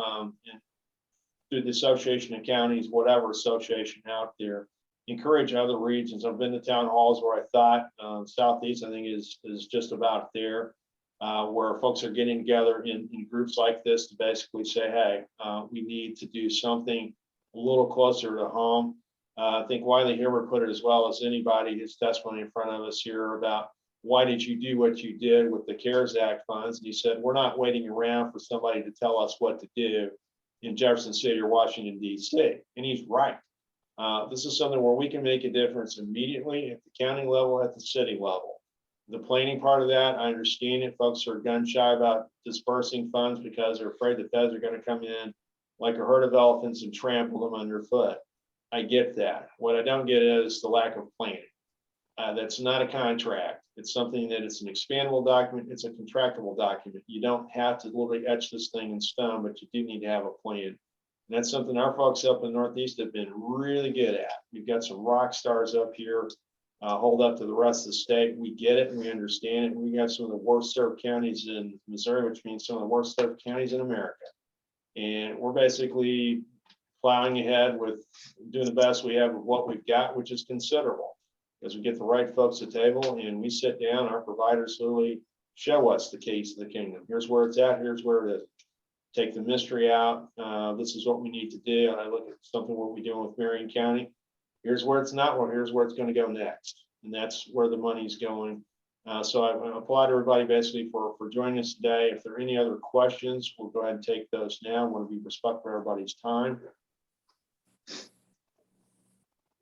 through the Association of Counties, whatever association out there, encourage other regions. I've been to town halls where I thought Southeast, I think is just about there, where folks are getting together in groups like this to basically say, hey, we need to do something a little closer to home. I think Wiley Hibbert put it as well as anybody, his testimony in front of us here about why did you do what you did with the CARES Act funds? And he said, we're not waiting around for somebody to tell us what to do in Jefferson City or Washington, D.C. And he's right. This is something where we can make a difference immediately at the county level, at the city level. The planning part of that, I understand it. Folks are gun shy about dispersing funds because they're afraid the feds are going to come in like a herd of elephants and trample them underfoot. I get that. What I don't get is the lack of planning. That's not a contract. It's something that it's an expandable document. It's a contractable document. You don't have to literally etch this thing in stone, but you do need to have a plan. And that's something our folks up in the Northeast have been really good at. We've got some rock stars up here, hold up to the rest of the state. We get it and we understand it. We got some of the worst served counties in Missouri, which means some of the worst served counties in America. And we're basically plowing ahead with doing the best we have with what we've got, which is considerable. As we get the right folks at the table and we sit down, our providers literally show us the keys to the kingdom. Here's where it's at, here's where it is. Take the mystery out. This is what we need to do. And I look at something what we're doing with Marion County. Here's where it's not, well, here's where it's going to go next. And that's where the money's going. So I applaud everybody basically for joining us today. If there are any other questions, we'll go ahead and take those now. I want to be respectful for everybody's time.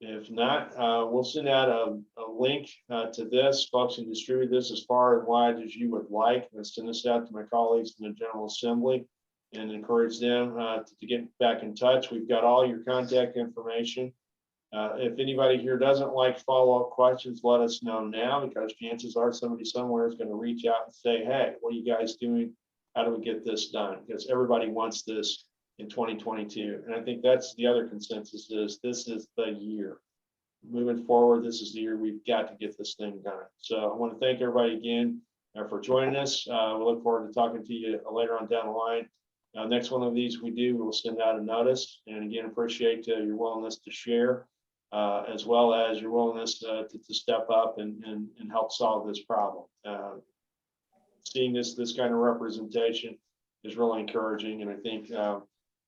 If not, we'll send out a link to this. Folks can distribute this as far and wide as you would like. I'll send this out to my colleagues in the General Assembly and encourage them to get back in touch. We've got all your contact information. If anybody here doesn't like follow-up questions, let us know now, because chances are somebody somewhere is going to reach out and say, hey, what are you guys doing? How do we get this done? Because everybody wants this in 2022. And I think that's the other consensus is this is the year. Moving forward, this is the year we've got to get this thing done. So I want to thank everybody again for joining us. We look forward to talking to you later on down the line. Next one of these we do, we'll send out a notice. And again, appreciate your willingness to share, as well as your willingness to step up and help solve this problem. Seeing this kind of representation is really encouraging. And I think,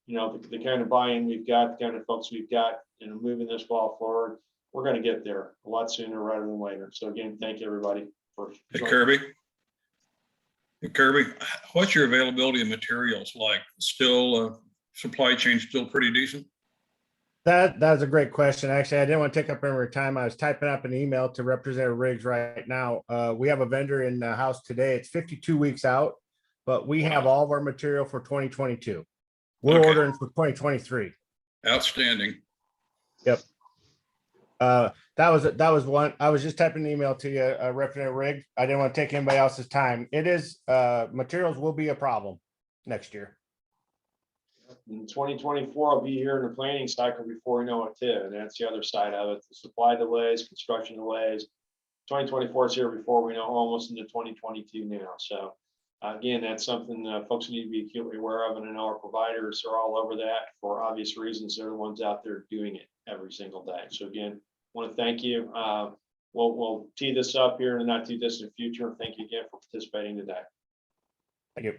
the kind of buy-in we've got, the kind of folks we've got, moving this ball forward, we're going to get there a lot sooner rather than later. So again, thank you everybody for joining. Hey, Kirby, what's your availability of materials like? Still, supply chain still pretty decent? That's a great question. Actually, I didn't want to take up any more time. I was typing up an email to Representative Riggs right now. We have a vendor in the house today. It's 52 weeks out, but we have all of our material for 2022. We're ordering for 2023. Outstanding. Yep. That was one. I was just typing an email to you, Representative Riggs. I didn't want to take anybody else's time. It is materials will be a problem. next year. In 2024, I'll be here in the planning cycle before we know it too. And that's the other side of it. The supply delays, construction delays. 2024 is here before we know, almost into 2022 now. So again, that's something folks need to be acutely aware of. And I know our providers are all over that for obvious reasons. They're the ones out there doing it every single day. So again, want to thank you. We'll tee this up here in the not too distant future. Thank you again for participating today. Thank you.